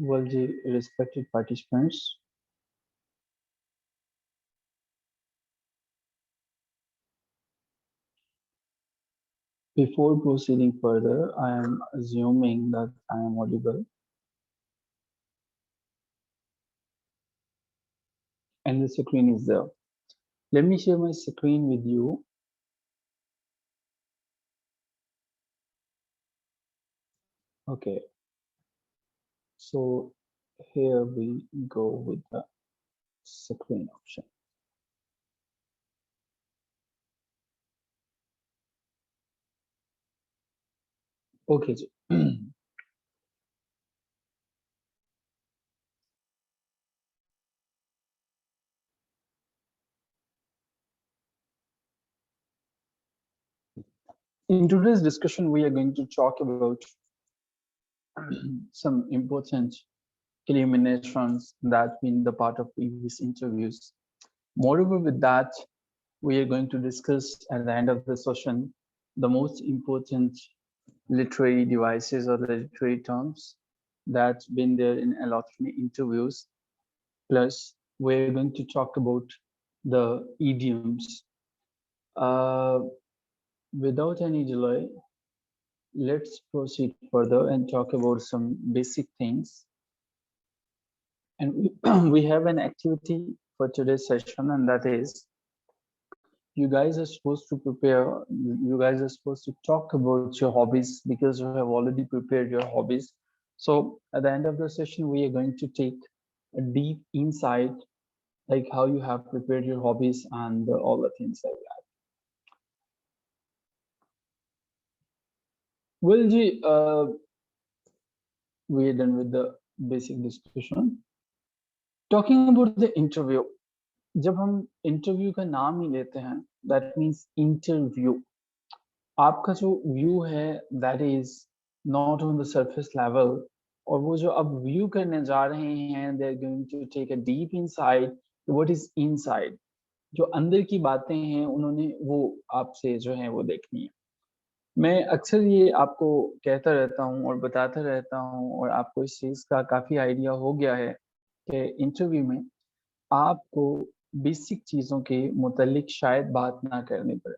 Well, the respected participants, before proceeding further, I am assuming that I am audible and the screen is there. Let me share my screen with you. Okay, so here we go with the screen option. Okay, in today's discussion, we are going to talk about some important eliminations that been the part of previous interviews. Moreover, with that, we are going to discuss at the end of the session the most important literary devices or the literary terms that's been there in a lot of interviews. Plus, we're going to talk about the idioms. Without any delay, let's proceed further and talk about some basic things. And we have an activity for today's session, and that is you guys are supposed to prepare, you guys are supposed to talk about your hobbies because you have already prepared your hobbies. So at the end of the session, we are going to take a deep insight, like how you have prepared your hobbies and all the things like that. Well, we are done with the basic discussion. Talking about the interview, जब हम interview का नाम ही लेते हैं, that means interview. आपका जो view है that is not on the surface level, और वो जो अब व्यू करने जा रहे हैं, they're going to take a deep insight what is inside. जो अंदर की बातें हैं उन्होंने वो आपसे जो है वो देखनी है. मैं अक्सर ये आपको कहता रहता हूँ और बताता रहता हूँ और आपको इस चीज़ का काफ़ी आइडिया हो गया है कि इंटरव्यू में आपको बेसिक चीज़ों के मुतालिक शायद बात ना करनी पड़े.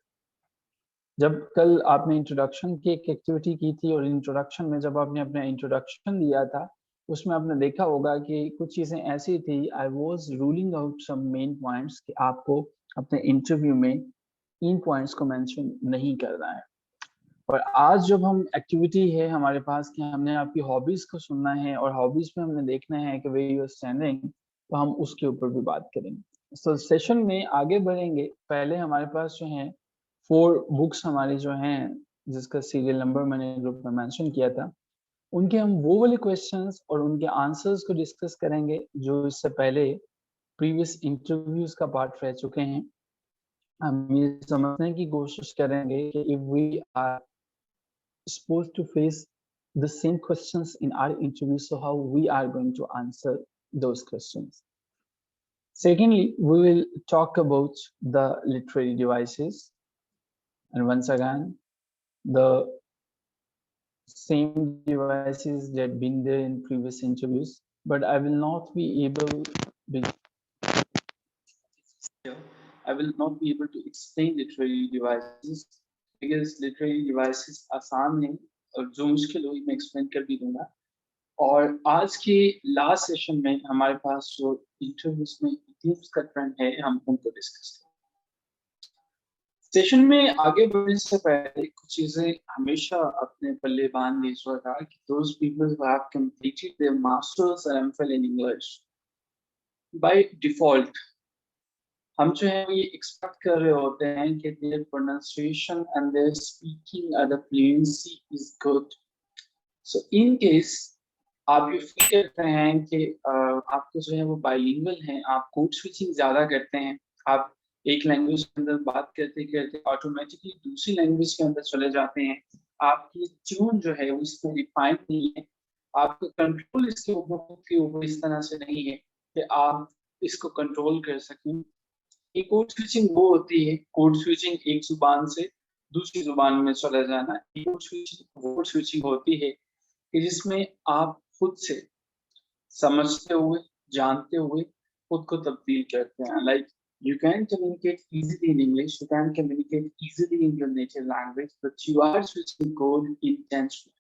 जब कल आपने इंट्रोडक्शन की एक एक्टिविटी की थी और इंट्रोडक्शन में जब आपने अपना इंट्रोडक्शन दिया था, उसमें आपने देखा होगा कि कुछ चीज़ें ऐसी थी, I was ruling out some main points कि आपको अपने इंटरव्यू में इन पॉइंट्स को मेंशन नहीं करना है. और आज जब हम एक्टिविटी है हमारे पास कि हमने आपकी हॉबीज़ को सुनना है और हॉबीज़ में हमने देखना है कि वेयर यू आर स्टैंडिंग, तो हम उसके ऊपर भी बात करेंगे. सो सेशन में आगे बढ़ेंगे. पहले हमारे पास जो है 4 बुक्स हमारी जो हैं, जिसका सीरियल नंबर मैंने ग्रुप में मेंशन किया था, उनके हम वो वाले क्वेश्चंस और उनके आंसर्स को डिस्कस करेंगे जो इससे पहले प्रीवियस इंटरव्यूज का पार्ट रह चुके हैं. हम ये समझने की कोशिश करेंगे कि if we are supposed to face the same questions in our interview, so how we are going to answer those questions. Secondly, we will talk about the literary devices, and once again the same devices that been there in previous interviews, but I will not be able to explain literary devices because literary devices आसान नहीं और जो मुश्किल हुई मैं explain कर भी दूंगा. और आज के लास्ट सेशन में हमारे पास जो इंटरव्यूज में idioms का ट्रेंड है, हम उनको डिस्कस करेंगे. सेशन में आगे बढ़ने से पहले कुछ चीजें हमेशा अपने पल्ले बांध लीजिएगा कि those people who have completed their masters and MPhil in English, by default हम जो है ये एक्सपेक्ट कर रहे होते हैं कि their pronunciation and their speaking and the fluency is good. So in case आप ये फील करते हैं कि आपको जो है वो बाइलिंगुअल हैं, आप कोड स्विचिंग ज़्यादा करते हैं, आप एक लैंग्वेज के अंदर बात करते करते ऑटोमेटिकली दूसरी लैंग्वेज के अंदर चले जाते हैं, आपकी ट्यून जो है वो इसमें रिफाइंड नहीं है, आपका कंट्रोल इसके ऊपर इस तरह से नहीं है कि आप इसको कंट्रोल कर सकें. एक कोड स्विचिंग वो होती है, कोड स्विचिंग एक जुबान से दूसरी जुबान में चला जाना. कोड स्विचिंग होती है कि जिसमें आप खुद से समझते हुए, जानते हुए खुद को तब्दील करते हैं। Like you can communicate easily in English, you can communicate easily in your native language, but you are switching code intentionally.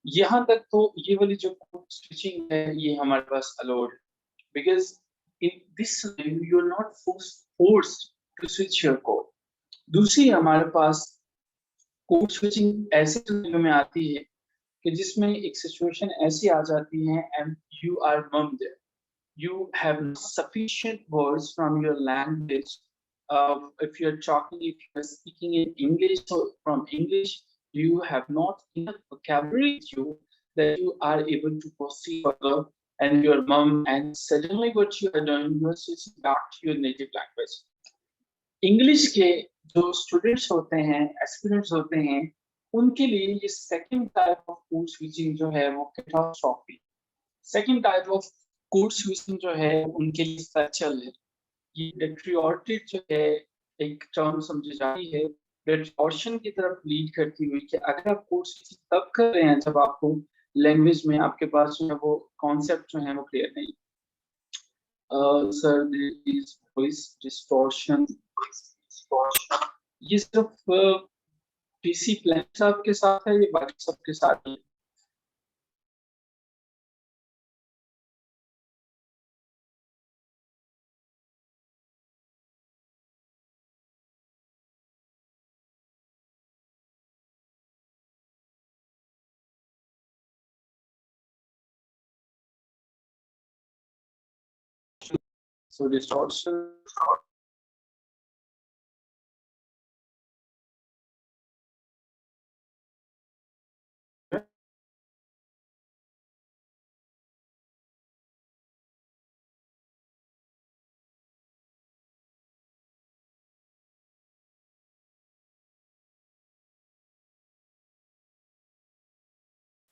यहाँ तक तो ये वाली जो code switching है ये हमारे पास allowed, because in this way you are not forced to switch your code. दूसरी हमारे पास कोड स्विचिंग ऐसे सिनेरियो में आती है कि जिसमें एक सिचुएशन ऐसी आ जाती है एंड यू आर मम there, you have sufficient words from your language. If you're talking, if you're speaking in English, so from English, you have not enough vocabulary with you that you are able to proceed further. And your mom, and suddenly what you are doing, you are switching back to your native language. English के जो students होते हैं, aspirants होते हैं, उनके लिए ये second type of code switching जो है वो catastrophe. Second type of code switching जो है उनके लिए factual है। ये patriotic जो है एक term समझी जाती है, patriotism की तरफ lead करती हुई कि अगर आप code switching तब कर रहे हैं जब आपको language में आपके पास जो है वो concept जो है वो clear नहीं। Sir, there is voice distortion. ये सिर्फ PC प्लान साहब के साथ है, ये बाकी सबके साथ है। So distortion.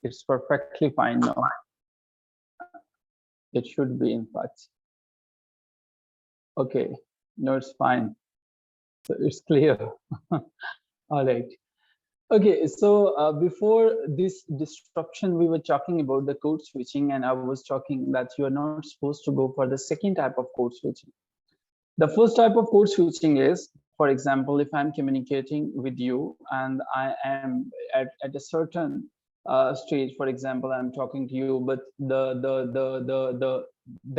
It's perfectly fine now. It should be, in fact. Okay, no, it's fine. So it's clear. All right. Okay, so before this disruption, we were talking about the code switching, and I was talking that you are not supposed to go for the second type of code switching. The first type of code switching is, for example, if I'm communicating with you and I am at a certain stage, for example, I'm talking to you, but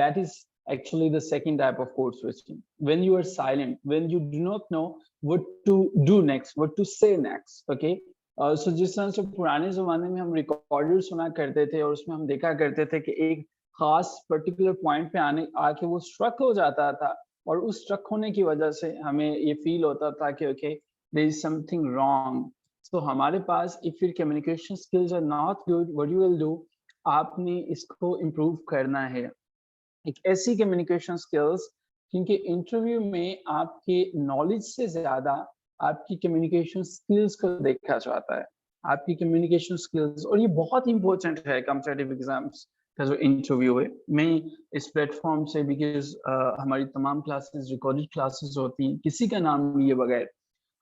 that is actually the second type of code switching. When you are silent, when you do not know what to do next, what to say next, okay? So जिस तरह से पुराने जमाने में हम recorder सुना करते थे और उसमें हम देखा करते थे कि एक खास पर्टिकुलर पॉइंट पे आके वो स्ट्रक हो जाता था, और उस स्ट्रक होने की वजह से हमें ये फील होता था कि okay there is something wrong. तो हमारे पास if your communication skills are not good, what you will do, आपने इसको इम्प्रूव करना है। एक ऐसी कम्युनिकेशन स्किल्स, क्योंकि इंटरव्यू में आपके नॉलेज से ज्यादा आपकी कम्युनिकेशन स्किल्स को देखा जाता है, आपकी कम्युनिकेशन स्किल्स, और ये बहुत इंपॉर्टेंट है कॉम्पिटिटिव एग्जाम्स का जो इंटरव्यू है। मैं इस प्लेटफॉर्म से, बिकॉज हमारी तमाम क्लासेस रिकॉर्डेड क्लासेस होती हैं, किसी का नाम लिए बगैर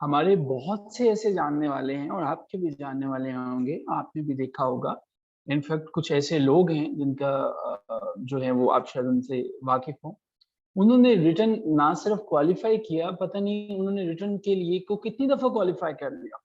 हमारे बहुत से ऐसे जानने वाले हैं, और आपके भी जानने वाले होंगे, आपने भी देखा होगा। इनफैक्ट कुछ ऐसे लोग हैं जिनका जो है वो आप शायद उनसे वाकिफ हो, उन्होंने रिटर्न ना सिर्फ क्वालिफाई किया, पता नहीं उन्होंने रिटर्न के लिए को कितनी दफा क्वालिफाई कर लिया।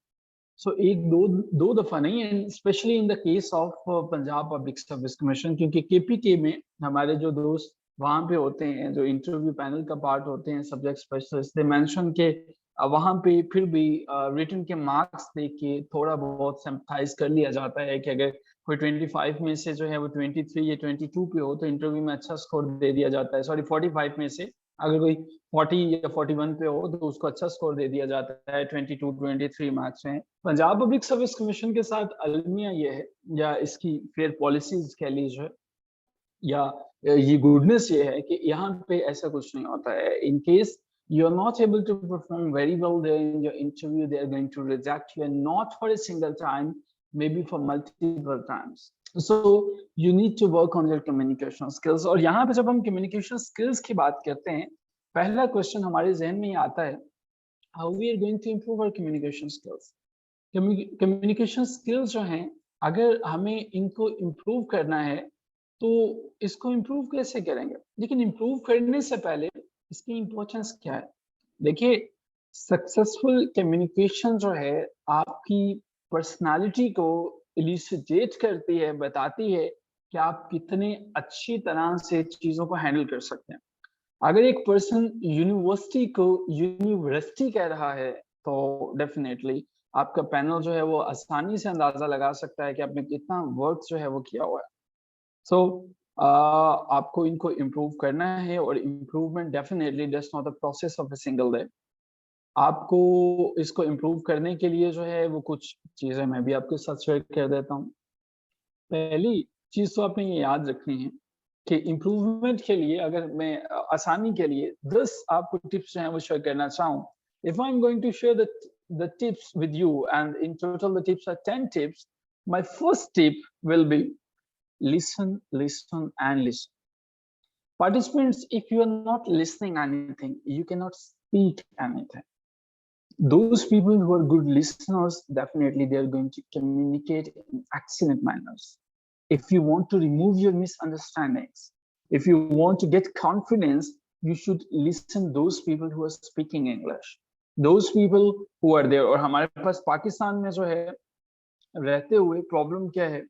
सो एक दो दफा नहीं, and specially in the case of Punjab public service commission, क्योंकि केपीके में हमारे जो दोस्त वहाँ पे होते हैं, जो इंटरव्यू पैनल का पार्ट होते हैं, सब्जेक्ट स्पेशलिस्ट, दे मेंशन के वहाँ पे फिर भी रिटन के मार्क्स देख के थोड़ा बहुत सिंपथाइज कर लिया जाता है कि अगर कोई 25 में से जो है वो 23 या 22 पे हो तो इंटरव्यू में अच्छा स्कोर दे दिया जाता है। सॉरी 45 में से अगर कोई 40 या 41 पे हो तो उसको अच्छा स्कोर दे दिया जाता है, 22-23 मार्क्स में। पंजाब पब्लिक सर्विस कमीशन के साथ अलमिया ये है, या इसकी फेयर पॉलिसीज कह लीजिए, या ये गुडनेस ये है कि यहाँ पे ऐसा कुछ नहीं होता है। In case you are not able to perform very well there in your interview, they are going to reject you, and not for a single time, maybe for multiple times. So you need to work on your communication skills. और यहाँ पे जब हम communication skills की बात करते हैं, पहला क्वेश्चन हमारे जहन में आता है, how we are going to improve our communication skills. Communication skills जो हैं, अगर हमें इनको improve करना है तो इसको इम्प्रूव कैसे करेंगे? लेकिन इम्प्रूव करने से पहले इसकी इम्पोर्टेंस क्या है? देखिए, सक्सेसफुल कम्युनिकेशन जो है आपकी पर्सनैलिटी को इल्यूसिडेट करती है, बताती है कि आप कितने अच्छी तरह से चीज़ों को हैंडल कर सकते हैं। अगर एक पर्सन यूनिवर्सिटी को यूनिवर्सिटी कह रहा है, तो डेफ़िनेटली आपका पैनल जो है वो आसानी से अंदाज़ा लगा सकता है कि आपने कितना वर्क जो है वो किया हुआ है। सो आपको इनको इम्प्रूव करना है और improvement definitely that's not the process of a single day. आपको इसको इम्प्रूव करने के लिए जो है वो कुछ चीज़ें मैं भी आपके साथ शेयर कर देता हूँ। पहली चीज़ तो आपने ये याद रखनी है कि इम्प्रूवमेंट के लिए अगर मैं आसानी के लिए 10 आपको टिप्स जो हैं वो शेयर करना चाहूँ, if I am going to share the tips with you and in total the tips are 10 tips, my first tip will be listen, listen and listen. Participants, if you are not listening anything, you cannot speak anything. Those people who are good listeners, definitely they are going to communicate in excellent manners. If you want to remove your misunderstandings, if you want to get confidence, you should listen those people who are speaking English. Those people who are there. और हमारे पास पाकिस्तान में जो है रहते हुए problem क्या है?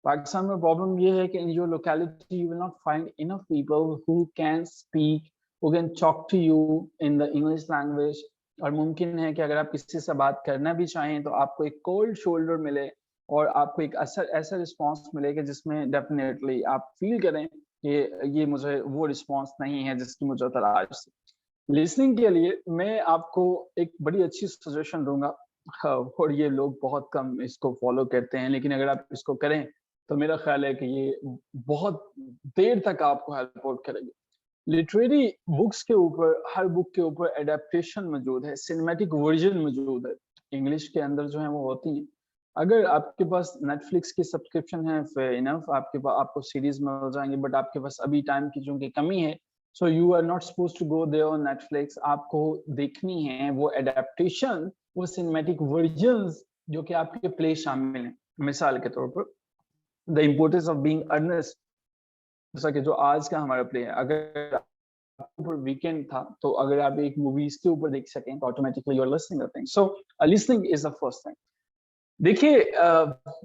पाकिस्तान में प्रॉब्लम ये है कि in your locality you will not find enough people who can speak, who can talk to you in the English language. और मुमकिन है कि अगर आप किसी से बात करना भी चाहें तो आपको एक कोल्ड शोल्डर मिले और आपको एक ऐसा रिस्पॉन्स मिले कि जिसमें डेफिनेटली आप फील करें कि ये मुझे वो रिस्पॉन्स नहीं है जिसकी मुझे तलाश थी। लिसनिंग के लिए मैं आपको एक बड़ी अच्छी सजेशन दूंगा। हाँ, और ये लोग बहुत कम इसको फॉलो करते हैं, लेकिन अगर आप इसको करें तो मेरा ख्याल है कि ये बहुत देर तक आपको हेल्प आउट करेगी। लिटरेरी बुक्स के ऊपर, हर बुक के ऊपर एडेप्टेशन मौजूद है, सिनेमैटिक वर्जन मौजूद है, इंग्लिश के अंदर जो है वो होती हैं। अगर आपके पास नेटफ्लिक्स की सब्सक्रिप्शन है, फेयर इनफ, आपको सीरीज मिल जाएंगे, बट आपके पास अभी टाइम की चूंकि कमी है, so you are not suppose to go there on Netflix. आपको देखनी है वो एडेप्टेशन, वो सिनेमैटिक वर्जन्स जो कि आपके प्ले शामिल हैं। मिसाल के तौर पर the importance of being earnest, जैसा कि जो आज का हमारा प्ले है, अगर ऊपर वीकेंड था तो अगर आप एक मूवी इसके ऊपर देख सकें तो automatically you are listening thing. So listening is the first thing. देखिए,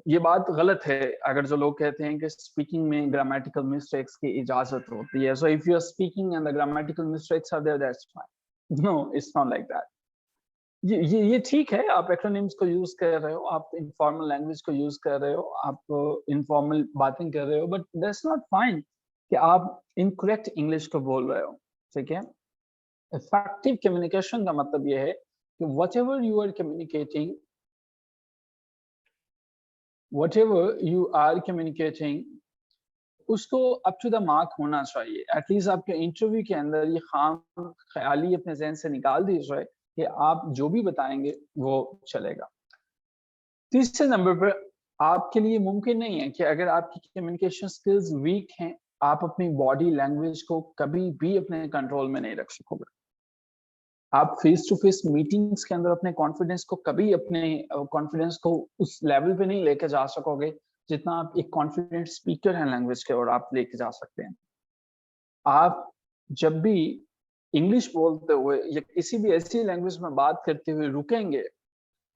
ये बात गलत है अगर जो लोग कहते हैं कि स्पीकिंग में ग्रामेटिकल मिस्टेक्स की इजाजत होती है। So if you are speaking and the grammatical mistakes are there, that's fine. No, it's not like that. ये ठीक है, आप एक्रोनिम्स को यूज कर रहे हो, आप इनफॉर्मल लैंग्वेज को यूज कर रहे हो, आप इनफॉर्मल बातें कर रहे हो, बट दैट्स नॉट फाइन कि आप इनकरेक्ट इंग्लिश को बोल रहे हो। ठीक है, इफेक्टिव कम्युनिकेशन का मतलब ये है कि व्हाटएवर यू आर कम्युनिकेटिंग, उसको अप टू द मार्क होना चाहिए। एटलीस्ट आपके इंटरव्यू के अंदर ये खाम ख्याली अपने जहन से निकाल दीजिए कि आप जो भी बताएंगे वो चलेगा। तीसरे नंबर पर, आपके लिए मुमकिन नहीं है कि अगर आपकी कम्युनिकेशन स्किल्स वीक हैं, आप अपनी बॉडी लैंग्वेज को कभी भी अपने कंट्रोल में नहीं रख सकोगे। आप फेस टू फेस मीटिंग्स के अंदर अपने कॉन्फिडेंस को कभी अपने कॉन्फिडेंस को उस लेवल पे नहीं लेके जा सकोगे जितना आप एक कॉन्फिडेंट स्पीकर हैं लैंग्वेज के और आप लेके जा सकते हैं। आप जब भी इंग्लिश बोलते हुए या किसी भी ऐसी लैंग्वेज में बात करते हुए रुकेंगे,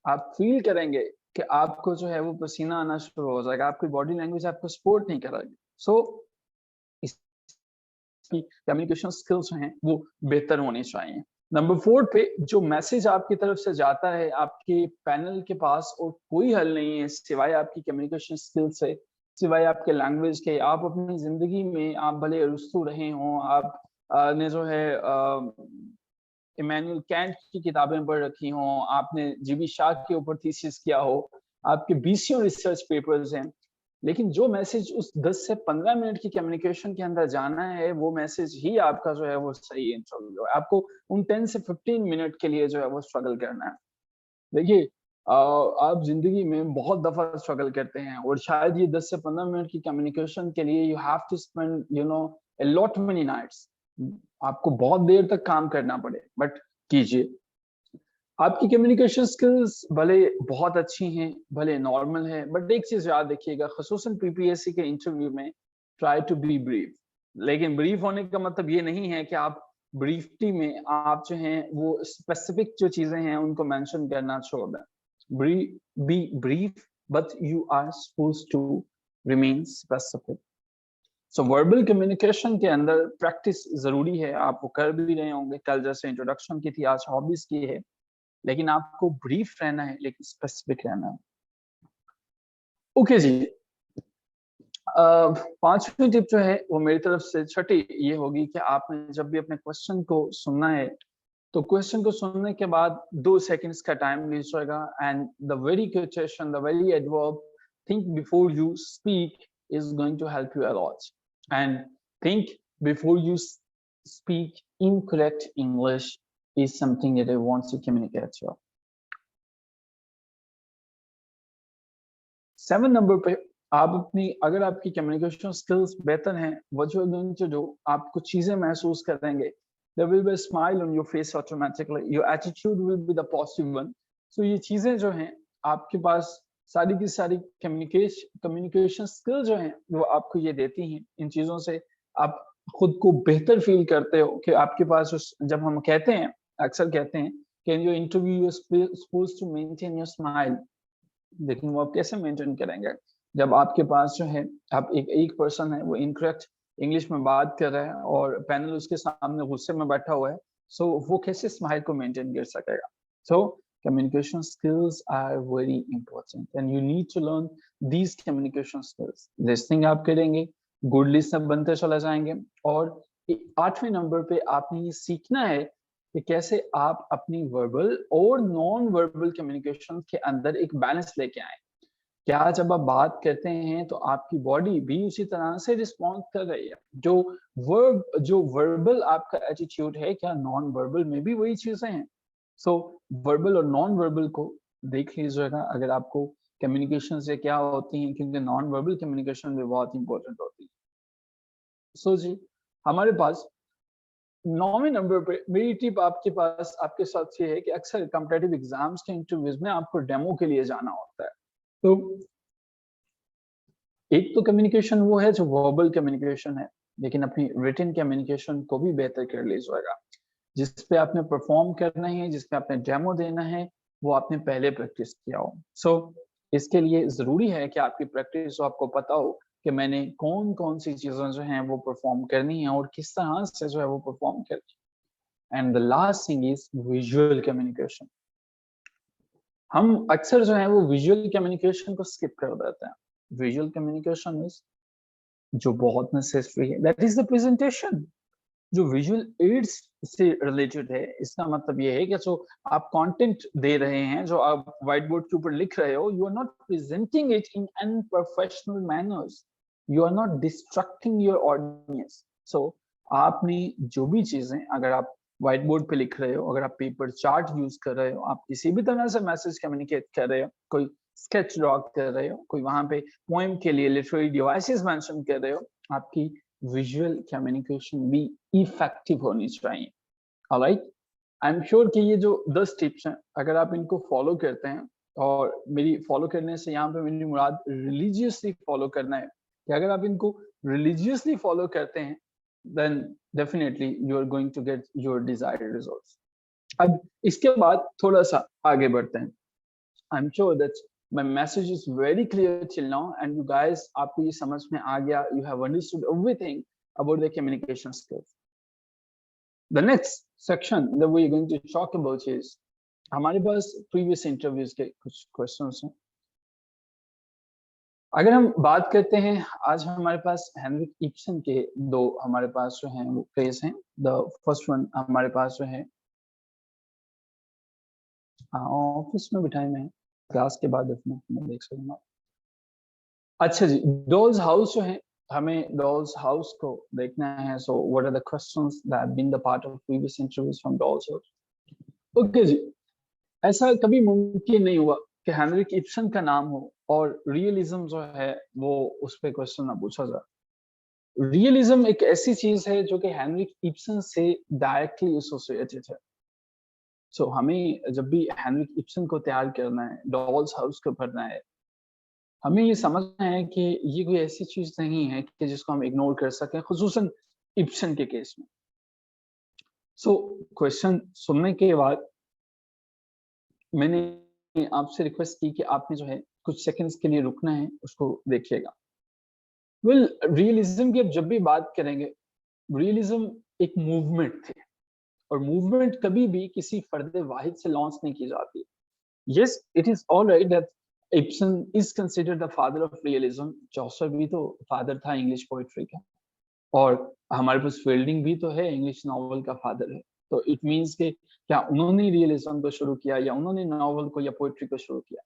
आप फील करेंगे कि आपको जो है वो पसीना आना शुरू हो जाएगा, आपकी बॉडी लैंग्वेज आपको सपोर्ट नहीं करेगी। सो इसकी कम्युनिकेशन स्किल्स हैं वो बेहतर होनी चाहिए। नंबर 4 पे, जो मैसेज आपकी तरफ से जाता है आपके पैनल के पास, और कोई हल नहीं है सिवाय आपकी कम्युनिकेशन स्किल से, सिवाय आपके लैंग्वेज के। आप अपनी जिंदगी में आप भले अरस्तू रहे हों, आप ने जो है इमैनुअल कैंट की किताबें पढ़ रखी हों, आपने जीबी शाह के ऊपर थीसिस किया हो, आपके 20 रिसर्च पेपर्स हैं, लेकिन जो मैसेज उस 10 से 15 मिनट की कम्युनिकेशन के अंदर जाना है, वो मैसेज ही आपका जो है वो सही इंटरव्यू है। आपको उन 10 से 15 मिनट के लिए जो है वो स्ट्रगल करना है। देखिए, आप जिंदगी में बहुत दफा स्ट्रगल करते हैं और शायद ये 10 से 15 मिनट की कम्युनिकेशन के लिए you have to spend a lot many nights, आपको बहुत देर तक काम करना पड़े, बट कीजिए। आपकी कम्युनिकेशन स्किल्स भले बहुत अच्छी हैं, भले नॉर्मल है, बट एक चीज याद रखिएगा, खसूसन पीपीएससी के इंटरव्यू में ट्राई टू बी ब्रीफ। लेकिन ब्रीफ होने का मतलब ये नहीं है कि आप ब्रीफली में आप जो हैं वो स्पेसिफिक जो चीजें हैं उनको मेंशन करना छोड़ दें। Be brief but you are supposed to remain specific. So verbal communication के अंदर प्रैक्टिस जरूरी है, आप वो कर भी रहे होंगे। कल जैसे इंट्रोडक्शन की थी, आज हॉबीज की है, लेकिन आपको ब्रीफ रहना है लेकिन स्पेसिफिक रहना है। ओके जी, पांचवी टिप जो है वो मेरी तरफ से छठी ये होगी कि आपने जब भी अपने क्वेश्चन को सुनना है तो क्वेश्चन को सुनने के बाद 2 सेकंड्स का टाइम लीजिएगा and the very question, the very adverb, think before you speak is going to help you a lot. And think before you speak incorrect English is something that I want to communicate to you. 7 number पे आप अपनी, अगर आपकी communication skills बेहतर हैं, what you are going to do, आप कुछ चीजें महसूस करेंगे, there will be a smile on your face automatically, your attitude will be the positive one. So ये चीजें जो हैं आपके पास सारी की सारी कम्युनिकेशन स्किल जो हैं वो आपको ये देती हैं। इन चीजों से आप खुद को बेहतर फील करते हो कि आपके पास जब हम कहते हैं, अक्सर कहते हैं कि in your interview you are supposed to maintain your smile, लेकिन वो आप कैसे मेंटेन करेंगे जब आपके पास जो है आप एक पर्सन है वो इनकरेक्ट इंग्लिश में बात कर रहा है और पैनल उसके सामने गुस्से में बैठा हुआ है, सो वो कैसे स्माइल को मेंटेन कर सकेगा। सो communication skills are very important and you need to learn these communication skills. Listening आप करेंगे, good listener बनते चला जाएंगे, और 8वें नंबर पे आपने ये सीखना है कि कैसे आप अपनी वर्बल और नॉन वर्बल कम्युनिकेशन के अंदर एक बैलेंस लेके आए। क्या जब आप बात करते हैं तो आपकी बॉडी भी उसी तरह से रिस्पॉन्ड कर रही है, जो वर्बल आपका एटीट्यूड है, क्या नॉन वर्बल में भी वही चीजें हैं। सो वर्बल और नॉन वर्बल को देख लीजिएगा अगर आपको कम्युनिकेशन से क्या होती है, क्योंकि नॉन वर्बल कम्युनिकेशन भी बहुत इंपॉर्टेंट होती है। सो जी, हमारे पास 9वें नंबर पे मेरी टिप आपके साथ ये है कि अक्सर कॉम्पिटिटिव एग्जाम्स के इंटरव्यूज में आपको डेमो के लिए जाना होता है। तो एक तो कम्युनिकेशन वो है जो वर्बल कम्युनिकेशन है, लेकिन अपनी रिटन कम्युनिकेशन को भी बेहतर कर लीजिएगा। जिस पे आपने परफॉर्म करना है, जिस पे आपने डेमो देना है, वो आपने पहले प्रैक्टिस किया हो। सो इसके लिए जरूरी है कि आपकी प्रैक्टिस हो, आपको पता हो कि मैंने कौन कौन सी चीजें जो हैं वो परफॉर्म करनी है और किस तरह से जो है वो परफॉर्म करनी है। And the last thing is visual communication. हम अक्सर जो है वो विजुअल कम्युनिकेशन को स्किप कर देते हैं। विजुअल कम्युनिकेशन इज जो बहुत नेसेसरी है, दैट इज द प्रेजेंटेशन। जो विजुअल एड्स से रिलेटेड है, इसका मतलब ये है कि जो आप कंटेंट दे रहे हैं, जो आप व्हाइट बोर्ड के ऊपर लिख रहे हो, you are not presenting it in unprofessional manners, you are not distracting your audience. So आपने जो भी चीजें, अगर आप व्हाइट बोर्ड पे लिख रहे हो, अगर आप पेपर चार्ट यूज कर रहे हो, आप किसी भी तरह से मैसेज कम्युनिकेट कर रहे हो, कोई स्केच ड्रॉ कर रहे हो, कोई वहां पे पोएम के लिए लिटरेरी डिवाइसेस मेंशन कर रहे हो, आपकी विजुअल कम्युनिकेशन भी इफेक्टिव होनी चाहिए। ऑलराइट, आई एम श्योर कि ये जो 10 टिप्स हैं, अगर आप इनको फॉलो करते हैं, और मेरी फॉलो करने से यहाँ पे मेरी मुराद रिलीजियसली फॉलो करना है, कि अगर आप इनको रिलीजियसली फॉलो करते हैं then definitely you are going to get your desired results. अब इसके बाद थोड़ा सा आगे बढ़ते हैं। I am sure that my message is very clear till now and you guys, आपको ये समझ में आ गया, you have understood everything about the communication skills. The next section that we are going to talk about is, हमारे पास previous interviews के कुछ questions हैं। अगर हम बात करते हैं, आज हमारे पास हेनरिक इब्सन के 2 हमारे पास जो हैं वो फ्रेज हैं। The first one हमारे पास जो है ऑफिस में बिठाए में क्लास के बाद मैं देख सकूंगा। अच्छा जी, डॉल्स हाउस जो है, हमें डॉल्स हाउस को देखना है। So what are the questions that have been the part of previous interviews from dolls house. Okay जी, ऐसा कभी मुमकिन नहीं हुआ कि हेनरिक इब्सन का नाम हो और रियलिज्म जो है वो उस पे क्वेश्चन ना पूछा जाए। रियलिज्म एक ऐसी चीज है जो कि हेनरिक इब्सन से डायरेक्टली एसोसिएटेड है। सो हमें जब भी हेनरिक इब्सन को तैयार करना है, डॉल्स हाउस को पढ़ना है, हमें ये समझना है कि ये कोई ऐसी चीज नहीं है कि जिसको हम इग्नोर कर सकें, खुसूसन इब्सन के केस में। सो क्वेश्चन सुनने के बाद मैंने आपसे रिक्वेस्ट की कि आपने जो है कुछ सेकंड्स के लिए रुकना है, उसको देखिएगा। वेल, रियलिज्म की अब जब भी बात करेंगे, रियलिज्म एक मूवमेंट थी, और मूवमेंट कभी भी किसी फर्द वाहिद से लॉन्च नहीं की जाती। Yes, it is all right that Ibsen is considered the father of realism. चौसर भी तो फादर था इंग्लिश पोइट्री का, और हमारे पास फील्डिंग भी तो है इंग्लिश नॉवल का फादर है। तो इट मीन्स कि क्या उन्होंने रियलिज्म को शुरू किया या उन्होंने नॉवल को या पोइट्री को शुरू किया?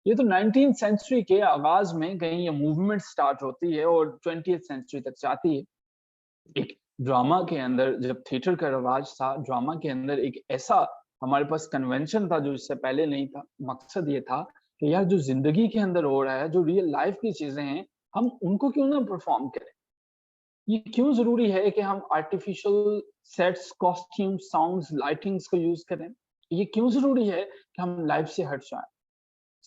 ये तो 19th सेंचुरी के आगाज में कहीं ये मूवमेंट स्टार्ट होती है और 20th सेंचुरी तक जाती है। एक ड्रामा के अंदर जब थिएटर का रवाज था, ड्रामा के अंदर एक ऐसा हमारे पास कन्वेंशन था जो इससे पहले नहीं था। मकसद ये था कि यार जो जिंदगी के अंदर हो रहा है, जो रियल लाइफ की चीजें हैं, हम उनको क्यों ना परफॉर्म करें। ये क्यों जरूरी है कि हम artificial sets, costume, sounds, lightings को यूज करें? ये क्यों जरूरी है कि हम लाइफ से हट जाएं?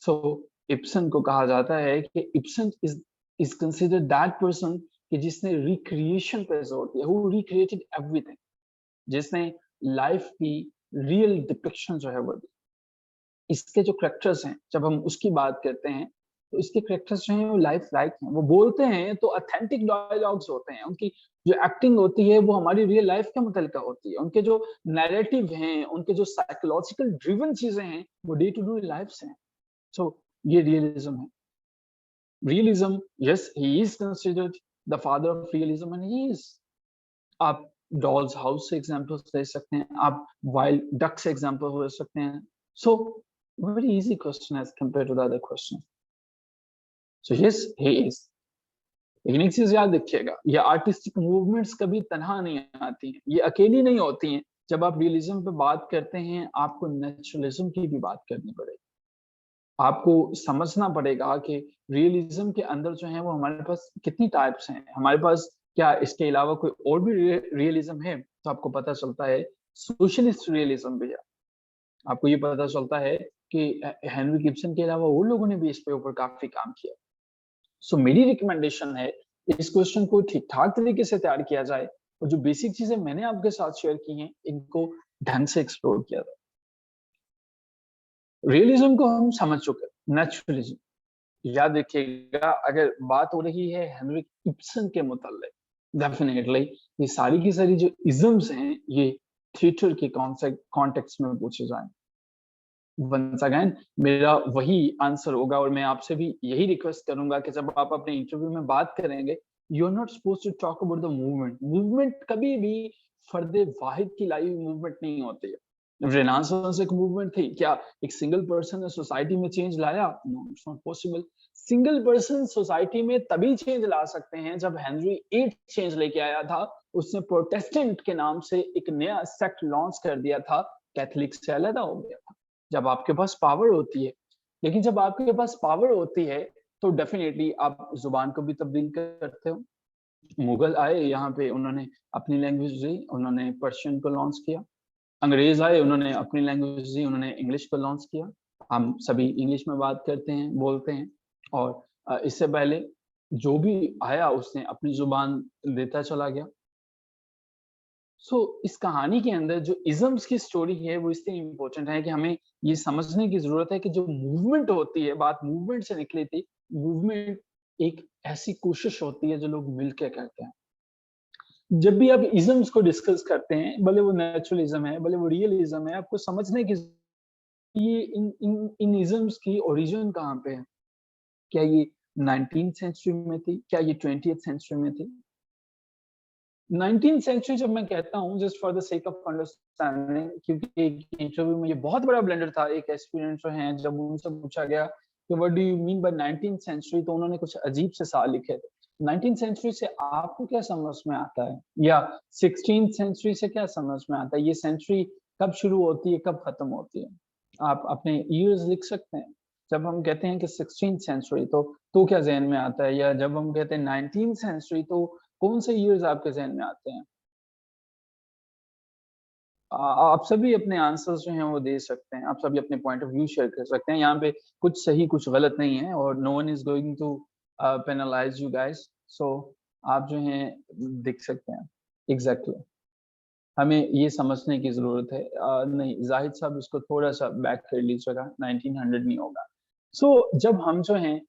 सो इब्सन को कहा जाता है कि Ibsen is considered that person कि जिसने रिक्रिएशन पे जोर दिया, हु रिक्रिएटेड एवरीथिंग, जिसने लाइफ की रियल डिपिक्शन जो है वो दी। इसके जो कैरेक्टर्स हैं, जब हम उसकी बात करते हैं तो इसके कैरेक्टर्स जो हैं वो लाइफ लाइक हैं। वो बोलते हैं तो ऑथेंटिक डायलॉग्स होते हैं, उनकी जो एक्टिंग होती है वो हमारी रियल लाइफ के मुतल्लिका होती है। उनके जो नैरेटिव हैं, उनके जो साइकोलॉजिकल ड्रिवन चीजें हैं, वो डे टू डे लाइफ से हैं। सो ये रियलिज्म है। Realism, yes, he is considered the father of realism, and he is. आप डॉल्स हाउस से एग्जाम्पल ले सकते हैं, आप वाइल्ड डक से एग्जाम्पल ले सकते हैं। So very easy question as compare to the other question. So yes, he is. लेकिन एक चीज याद रखिएगा, ये आर्टिस्टिक मूवमेंट्स कभी तनहा नहीं आती हैं, ये अकेली नहीं होती हैं। जब आप रियलिज्म पे बात करते हैं, आपको नेचुरलिज्म की भी बात करनी पड़ेगी। आपको समझना पड़ेगा कि रियलिज्म के अंदर जो है वो हमारे पास कितनी टाइप्स हैं। हमारे पास क्या इसके अलावा कोई और भी रियलिज्म है? तो आपको पता चलता है सोशलिस्ट रियलिज्म भी है। आपको ये पता चलता है कि हेनरी गिब्सन के अलावा और लोगों ने भी इस पे ऊपर काफी काम किया। सो मेरी रिकमेंडेशन है इस क्वेश्चन को ठीक ठाक तरीके से तैयार किया जाए, और जो बेसिक चीजें मैंने आपके साथ शेयर की हैं इनको ढंग से एक्सप्लोर किया जाए। रियलिज्म को हम समझ चुके, नेचुरलिज्म याद रखिएगा। अगर बात हो रही है हेनरिक इब्सन के मुताल्लिक, डेफिनेटली ये सारी की सारी जो इज्म्स हैं ये थिएटर के कॉन्टेक्स्ट में पूछे जाएं। वंस अगेन मेरा वही आंसर होगा, और मैं आपसे भी यही रिक्वेस्ट करूंगा कि जब आप अपने इंटरव्यू में बात करेंगे, you are not suppose to talk about the movement. Movement कभी भी फर्द वाहिद की लाई हुई मूवमेंट नहीं होती है। रेनेसांस एक मूवमेंट थी, क्या एक सिंगल पर्सन ने सोसाइटी में चेंज लाया? No, it's not possible. Single person society में तभी चेंज ला सकते हैं जब हेनरी 8 चेंज लेके आया था। उसने प्रोटेस्टेंट के नाम से एक नया सेक्ट लॉन्च कर दिया था, कैथोलिक से अलग हो गया था। जब आपके पास पावर होती है, लेकिन जब आपके पास पावर होती है तो डेफिनेटली आप जुबान को भी तब्दील करते हो। मुगल आए यहाँ पे, उन्होंने अपनी लैंग्वेज दी, उन्होंने पर्शियन को लॉन्च किया। अंग्रेज आए, उन्होंने अपनी लैंग्वेज दी, उन्होंने इंग्लिश को लॉन्च किया। हम सभी इंग्लिश में बात करते हैं, बोलते हैं, और इससे पहले जो भी आया उसने अपनी जुबान देता चला गया। सो इस कहानी के अंदर जो इज़म्स की स्टोरी है वो इसलिए इम्पोर्टेंट है कि हमें ये समझने की जरूरत है कि जो मूवमेंट होती है, बात मूवमेंट से निकली थी। मूवमेंट एक ऐसी कोशिश होती है जो लोग मिलकर करते हैं। जब भी आप इज़म्स को डिस्कस करते हैं, भले वो नेचुरलिज्म है, भले वो रियलिज्म है, आपको समझने की ये इन इज़म्स की ओरिजिन कहाँ पे है? क्या ये 19th सेंचुरी में थी? क्या ये 20th सेंचुरी में थी? 19th सेंचुरी जब मैं कहता हूँ, just for the sake of understanding, क्योंकि एक इंटरव्यू में ये बहुत बड़ा ब्लेंडर था। एक एस्पिरेंट जो हैं, जब उनसे पूछा गया कि what do you mean by 19th century, तो उन्होंने कुछ अजीब से सवाल लिखे थे। 19th सेंचुरी से आपको क्या समझ में आता है, या 16th सेंचुरी से क्या समझ में आता है? ये सेंचुरी कब शुरू होती है, कब खत्म होती है? आप अपने ईयर्स लिख सकते हैं। जब हम कहते हैं कि 16th सेंचुरी, तो क्या ज़हन में आता है? या जब हम कहते हैं 19th सेंचुरी, तो कौन से ईयर्स आपके ज़हन में आते हैं? आप सभी अपने आंसर्स जो हैं वो दे सकते हैं, आप सभी अपने पॉइंट ऑफ व्यू शेयर कर सकते हैं। यहाँ पे कुछ सही कुछ गलत नहीं है और no one is going to penalise you guys. So आप जो हैं देख सकते हैं। एग्जैक्टली हमें ये समझने की जरूरत है। नहीं जाहिद साहब इसको थोड़ा सा बैक कर लीजिएगा, 1900 नहीं होगा। सो जब हम जो हैं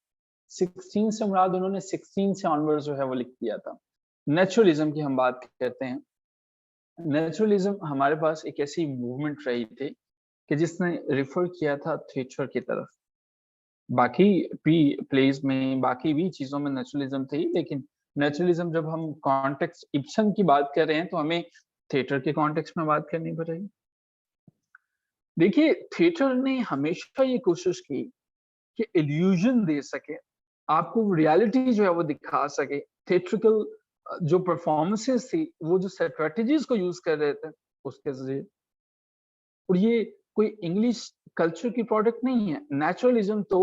16 से मुराद उन्होंने 16 से ऑनवर्ड जो है वो लिख दिया था। नेचुरलिज्म की हम बात करते हैं। नेचुरलिज्म हमारे पास एक ऐसी मूवमेंट रही थी कि जिसने रिफर किया था थिएटर की तरफ। बाकी भी प्लेस में बाकी भी चीजों में नेचुरलिज्म थी, लेकिन नेचुरलिज्म जब हम कॉन्टेक्स्ट इब्सन की बात कर रहे हैं तो हमें थिएटर के कॉन्टेक्स्ट में बात करनी पड़ेगी। देखिए थिएटर ने हमेशा ये कोशिश की कि इल्यूजन दे सके, आपको रियलिटी जो है वो दिखा सके। थिएट्रिकल जो परफॉर्मेंसेस थी, वो जो स्ट्रेटजीज को यूज कर रहे थे उसके जरिए। और ये कोई इंग्लिश कल्चर की प्रोडक्ट नहीं है। नेचुरलिज्म तो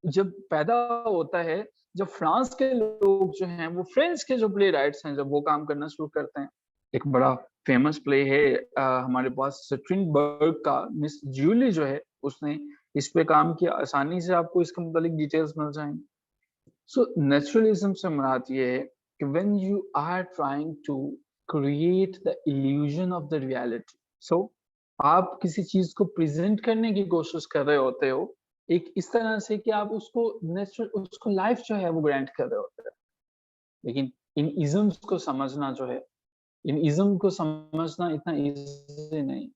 जब पैदा होता है जब फ्रांस के लोग जो हैं वो फ्रेंच के जो प्ले राइट्स हैं जब वो काम करना शुरू करते हैं। एक बड़ा फेमस प्ले है हमारे पास स्ट्रिनबर्ग का, मिस जूली जो है उसने इस पे काम किया। आसानी से आपको इसके मुतालिक डिटेल्स मिल जाएंगे। सो नेचुरलिज्म से मुराद ये है कि when you are trying to create the illusion of the reality. So आप किसी चीज को प्रेजेंट करने की कोशिश कर रहे होते हो एक इस तरह से कि आप उसको नेचुरल उसको लाइफ जो है वो ग्रांट कर रहे होते हो। लेकिन इन इज़म्स को समझना जो है, इन इज़म को समझना इतना इजी नहीं।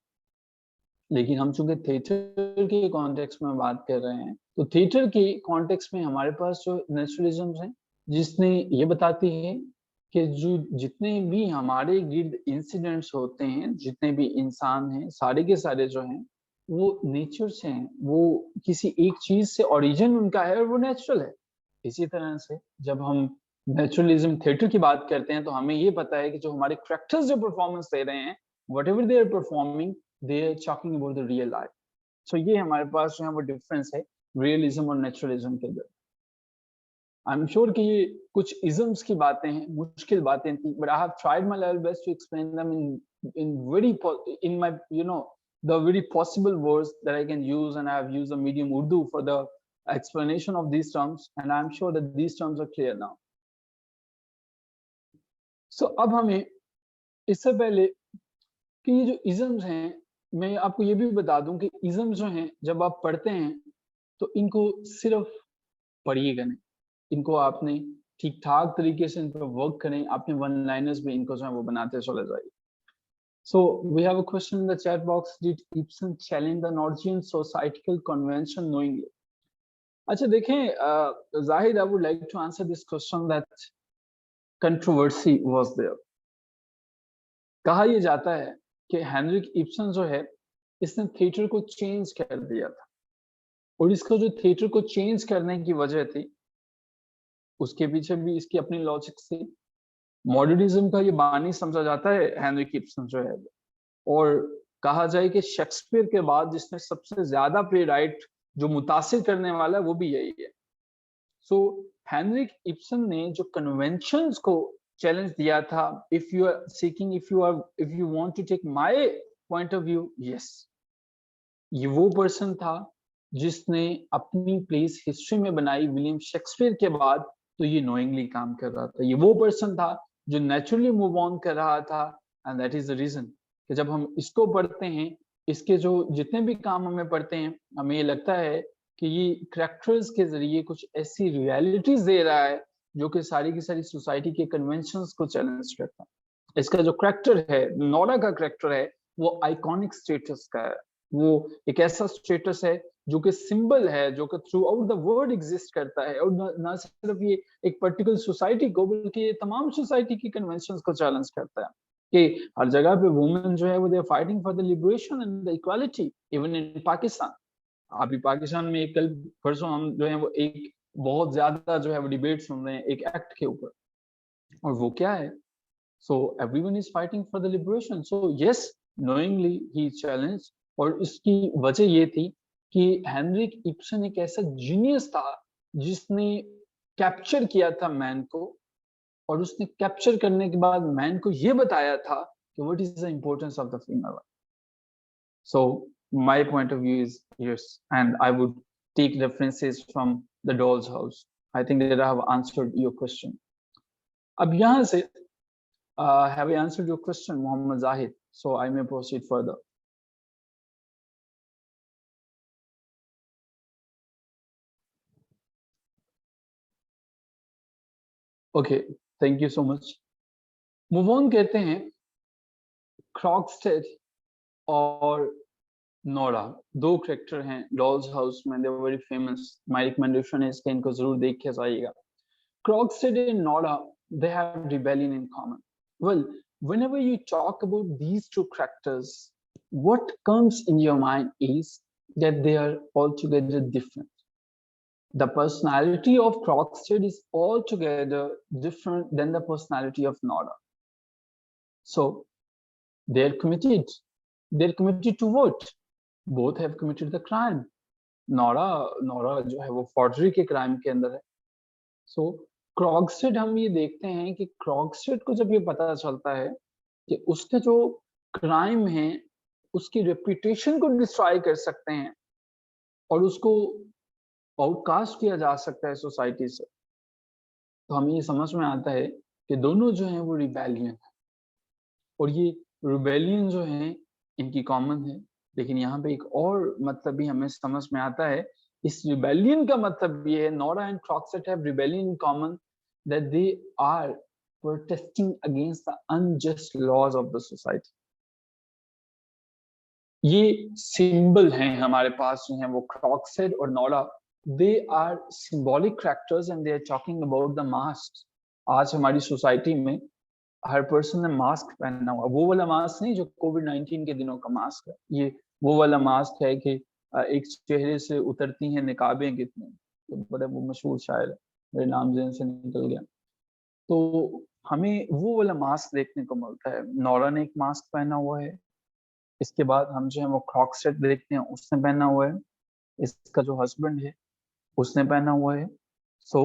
लेकिन हम चूंकि थिएटर के कॉन्टेक्स्ट में बात कर रहे हैं तो थिएटर के कॉन्टेक्स्ट में हमारे पास जो नेचुरलिज्म है जिसने ये बताती है कि जो जितने भी हमारे गिर्द इंसिडेंट्स होते हैं, जितने भी इंसान हैं, सारे के सारे जो हैं वो नेचर से हैं। वो किसी एक चीज से ओरिजिन उनका है और वो नेचुरल है। इसी तरह से जब हम नेचुरलिज्म थिएटर की बात करते हैं तो हमें ये पता है कि जो हमारे कैरेक्टर्स जो परफॉर्मेंस दे रहे हैं, whatever they are performing, they are talking about the real life. So ये हमारे पास जो है वो डिफरेंस है रियलिज्म और नेचुरलिज्म के अंदर। आई एम श्योर कि ये कुछ इजम्स की बातें हैं, मुश्किल बातें थी, but I have tried my level best to explain them in very in my the very possible words that I can use, and I have used the medium Urdu for the explanation of these terms, and I'm sure that these terms are clear now. So अब हमें इससे पहले कि ये जो isms हैं, मैं आपको ये भी बता दूं कि इजम्स जो हैं जब आप पढ़ते हैं तो इनको सिर्फ पढ़िएगा नहीं, इनको आपने ठीक ठाक तरीके से इन पर वर्क करें, आपने वन लाइनर्स में इनको जो है वो बनाते चले जाइए। So we have a question in the chat box. Did Ibsen challenge the Norwegian societal convention knowingly? अच्छा देखें Zahid, I would like to answer this question that controversy was there. कहा यह जाता है कि हेनरिक इब्सन जो है इसने थिएटर को चेंज कर दिया था, और इसको जो थिएटर को चेंज करने की वजह थी उसके पीछे भी इसकी अपनी लॉजिक थी। मॉडर्निज्म का ये बानी समझा जाता है हेनरिक इब्सन जो है, और कहा जाए कि शेक्सपियर के बाद जिसने सबसे ज्यादा प्ले राइट जो मुतासिर करने वाला है वो भी यही है। सो हेनरिक इब्सन ने जो कन्वेंशंस को चैलेंज दिया था, if you are seeking if you want to take my point of view, yes, ये वो पर्सन था जिसने अपनी प्लेस हिस्ट्री में बनाई विलियम शेक्सपियर के बाद, तो ये नोइंगली काम कर रहा था। ये वो पर्सन था जो नेचुरली मूव ऑन कर रहा था, and that is the reason कि जब हम इसको पढ़ते हैं, इसके जो जितने भी काम हमें पढ़ते हैं, हमें ये लगता है कि ये कैरेक्टर्स के जरिए कुछ ऐसी रियलिटीज दे रहा है जो कि सारी की सारी सोसाइटी के कन्वेंशंस को चैलेंज करता है। इसका जो कैरेक्टर है, नोरा का कैरेक्टर है, वो आइकॉनिक स्टेटस का है। वो एक ऐसा स्टेटस है जो कि सिंबल है, जो कि through out the world exist करता है, और न सिर्फ ये एक पर्टिकुलर सोसाइटी को बल्कि ये तमाम सोसाइटी की कन्वेंशंस को चैलेंज करता है कि हर जगह पे वुमेन जो है वो they are fighting for the liberation and the equality, even in Pakistan. अभी पाकिस्तान में एक कल परसों हम जो है वो एक बहुत ज्यादा जो है वो डिबेट सुन रहे हैं एक एक्ट के ऊपर, और वो क्या है, so everyone is fighting for the liberation. So yes, knowingly he challenge, और इसकी वजह ये थी कि हेनरिक इब्सन एक ऐसा जीनियस था जिसने कैप्चर किया था मैन को, और उसने कैप्चर करने के बाद मैन को ये बताया था कि what is the importance of the female. So my point of view is yes, and I would take references from the doll's house. I think that I have answered your question. अब यहाँ से have I answered your question, Mohammed Zahid? So I may proceed further. Okay, thank you so much. Move on करते हैं. क्रॉक्सटेड और Nora दो character हैं dolls house में, they are very famous. My recommendation है कि इनको जरूर देख के जाइएगा. Krogstad and Nora, they have rebellion in common. Well, whenever you talk about these two characters, what comes in your mind is that they are altogether different. The personality of Crockstead is altogether different than the personality of Nora. So they're committed to what? Both have committed the crime. Nora जो है वो forgery के crime के अंदर है. So Crockstead, हम ये देखते हैं कि Crockstead को जब ये पता चलता है कि उसके जो crime है उसकी reputation को destroy कर सकते हैं और उसको आउटकास्ट किया जा सकता है सोसाइटी से, तो हमें ये समझ में आता है कि दोनों जो हैं वो रिबेलियन है. और ये रिबेलियन जो है इनकी कॉमन है. लेकिन यहाँ पे एक और मतलब भी हमें समझ में आता है. इस रिबेलियन का मतलब ये है, Nora and Krogstad have rebellion in common, that they are protesting against the unjust laws of the society. ये सिंबल हैं हमारे पास जो हैं वो क्रॉक्सटेड और Nora. They are symbolic characters and they are talking about the masks. आज हमारी सोसाइटी में हर पर्सन ने मास्क पहना हुआ. वो वाला मास्क नहीं जो कोविड-19 के दिनों का मास्क है. ये वो वाला मास्क है कि एक चेहरे से उतरती हैं निकाबें कितनी. तो बड़ा वो मशहूर शायर है, मेरे नाम ज़हन से निकल गया. तो हमें वो वाला मास्क देखने को मिलता है. नोरा ने एक मास्क पहना हुआ है. इसके बाद हम जो है वो क्रॉक्सटेड देखते हैं, उसने पहना हुआ है. इसका जो हस्बैंड है उसने पहना हुआ है. सो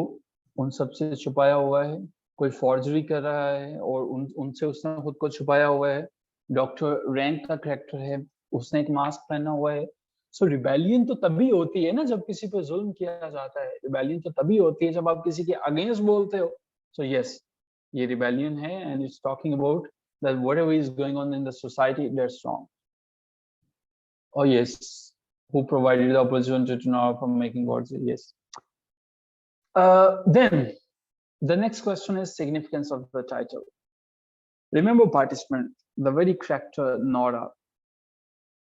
उन सबसे छुपाया हुआ है. कोई फॉर्जरी कर रहा है और उनसे उसने खुद को छुपाया हुआ है. डॉक्टर रैंक का कैरेक्टर है, उसने एक मास्क पहना हुआ है. सो रिबेलियन तो तभी होती है ना जब किसी पे जुल्म किया जाता है. रिबेलियन तो तभी होती है जब आप किसी के अगेंस्ट बोलते हो. सो यस, ये रिबेलियन है and it's talking about that whatever is going on in the society, that's wrong. Oh yes, who provided the opportunity to know for making words? Yes. Then the next question is significance of the title. Remember, participant, the very character Nora.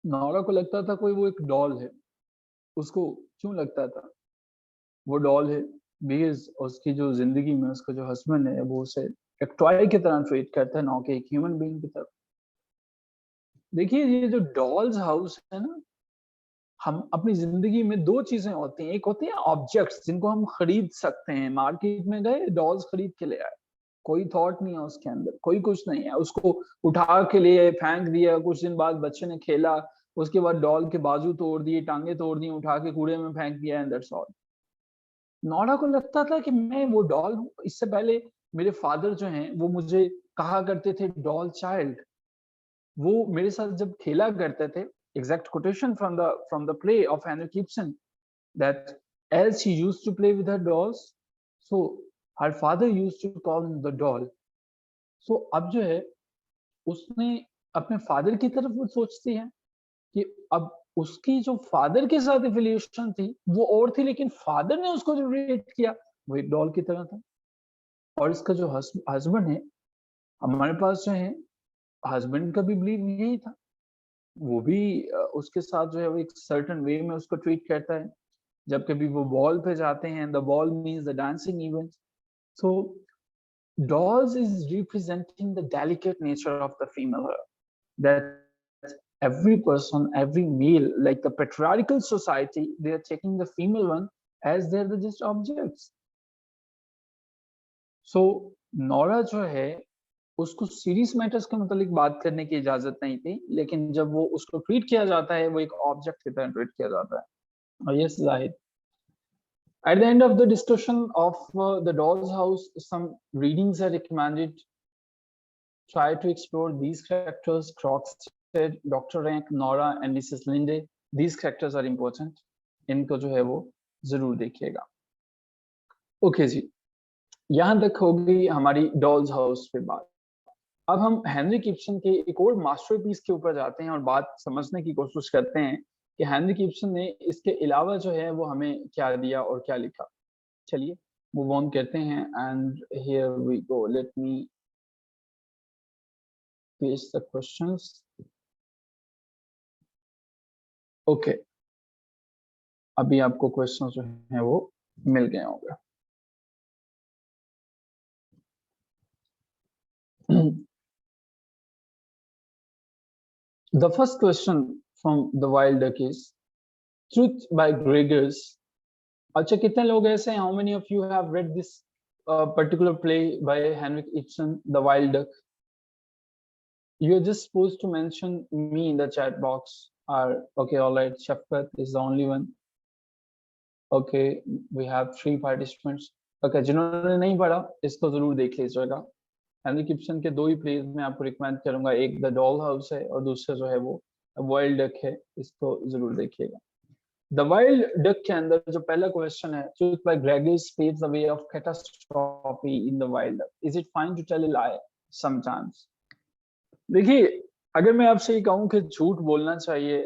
Nora को लगता था कोई वो एक doll है. उसको क्यों लगता था वो डॉल है? Because उसकी जो जिंदगी में उसका जो हस्बैंड है वो उसे एक टॉय की तरह ट्रीट करता है, ना कि एक ह्यूमन बीइंग की तरह. देखिए ये जो डॉल्स हाउस है ना, हम अपनी जिंदगी में दो चीजें होती हैं. एक होती है ऑब्जेक्ट्स जिनको हम खरीद सकते हैं. मार्केट में गए, डॉल्स खरीद के ले आए, कोई थॉट नहीं है उसके अंदर, कोई कुछ नहीं है. उसको उठा के लिए फेंक दिया, कुछ दिन बाद बच्चे ने खेला, उसके बाद डॉल के बाजू तोड़ दिए, टांगे तोड़ दी, उठा के कूड़े में फेंक दिया, एंड दैट्स ऑल. नोरा को लगता था कि मैं वो डॉल हूँ. इससे पहले मेरे फादर जो हैं वो मुझे कहा करते थे डॉल चाइल्ड. वो मेरे साथ जब खेला करते थे, exact quotation from the play of Henrik Ibsen, that as she used to play with her dolls, so her father used to call him the doll. So अब जो है उसने अपने फादर की तरफ वो सोचती है कि अब उसकी जो फादर के साथ एफिलिएशन थी वो और थी, लेकिन फादर ने उसको जो रेट किया वो एक डॉल की तरह था. और इसका जो हस्बैंड है, हमारे पास जो है हस्बैंड का भी बिलीव यही था. वो भी उसके साथ जो है वो एक सर्टेन वे में उसको ट्रीट करता है. जब कभी वो बॉल पे जाते हैं, the ball means the dancing event. So dolls is representing the delicate nature of the female, that every person, every male, like the patriarchal society, they are taking the female one as they're the just objects. So Nora जो है उसको serious matters के मतलब बात करने की इजाजत नहीं थी, लेकिन जब वो उसको ट्रीट किया जाता है वो एक ऑब्जेक्ट की तरह ट्रीट किया जाता है. और yes Zahid, at the end of the discussion of the doll's house, some readings are recommended. Try to explore these characters, Crocs said Dr. Rank, Nora and Mrs. Linde, these characters are important. इनको जो है वो जरूर देखिएगा। Okay जी, यहाँ तक हो गई हमारी डॉल्स हाउस पे बात। अब हम हेनरी गिब्सन के एक और मास्टरपीस के ऊपर जाते हैं और बात समझने की कोशिश करते हैं कि हेनरी गिब्सन ने इसके अलावा जो है वो हमें क्या दिया और क्या लिखा। चलिए मूव ऑन करते हैं and here we go. Let me paste the questions. Okay, अभी आपको क्वेश्चंस जो हैं वो मिल गए होंगे। The first question from the Wild Duck is Truth by Gregors. अच्छा, कितने लोग ऐसे हैं? How many of you have read this particular play by Henrik Ibsen, The Wild Duck? You're just supposed to mention me in the chat box. Okay, all right. Shafkat is the only one. Okay, we have 3 participants. Okay, जिन्होंने नहीं पढ़ा इसको जरूर देख लीजिएगा। Henry Gibson के 2 he plays मैं आपको रिकमेंड करूंगा, एक द डॉल हाउस है और दूसरा जो है वो वाइल्ड डक है, इसको जरूर देखिएगा। द वाइल्ड डक के अंदर जो पहला क्वेश्चन है, truth by Gregers paves the way of catastrophe in the wild duck, is it fine to tell a lie sometimes. देखिए, अगर मैं आपसे ये कहूं कि झूठ बोलना चाहिए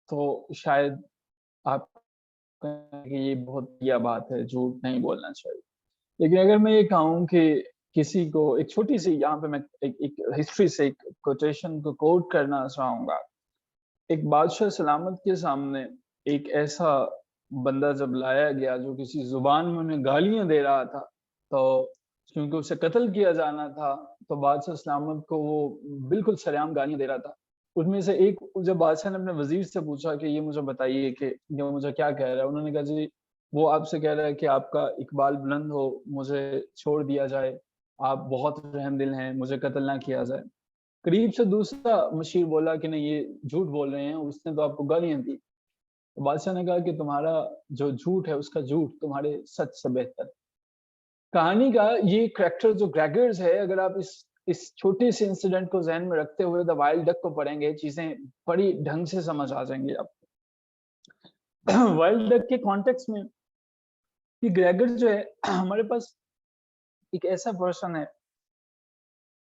तो शायद आप कहें कि ये बहुत बढ़िया बात है, झूठ नहीं बोलना चाहिए। लेकिन अगर मैं ये कहूं कि किसी को एक छोटी सी, यहाँ पे मैं एक हिस्ट्री से एक कोटेशन को कोट करना चाहूंगा। एक बादशाह सलामत के सामने एक ऐसा बंदा जब लाया गया जो किसी जुबान में उन्हें गालियां दे रहा था, तो क्योंकि उसे कत्ल किया जाना था, तो बादशाह सलामत को वो बिल्कुल सरेआम गालियां दे रहा था। उसमें से एक, जब बादशाह ने अपने वजीर से पूछा कि ये मुझे बताइए कि ये मुझे क्या कह रहा है, उन्होंने कहा जी वो आपसे कह रहा है कि आपका इकबाल बुलंद हो, मुझे छोड़ दिया जाए, आप बहुत रहमदिल हैं, मुझे कत्ल ना किया जाए। करीब से दूसरा मशीर बोला कि नहीं, ये झूठ बोल रहे हैं, उसने तो आपको गालियां दी। तो बादशाह ने कहा कि तुम्हारा जो झूठ है उसका झूठ तुम्हारे सच से बेहतर। कहानी का ये करैक्टर जो ग्रेगर्स है, अगर आप इस छोटे से इंसिडेंट को ज़हन में रखते हुए द वाइल्ड डक को पढ़ेंगे, चीजें बड़ी ढंग से समझ आ जाएंगी आपको। वाइल्ड डक के कॉन्टेक्स्ट में कि ग्रेगर जो है हमारे पास एक ऐसा पर्सन है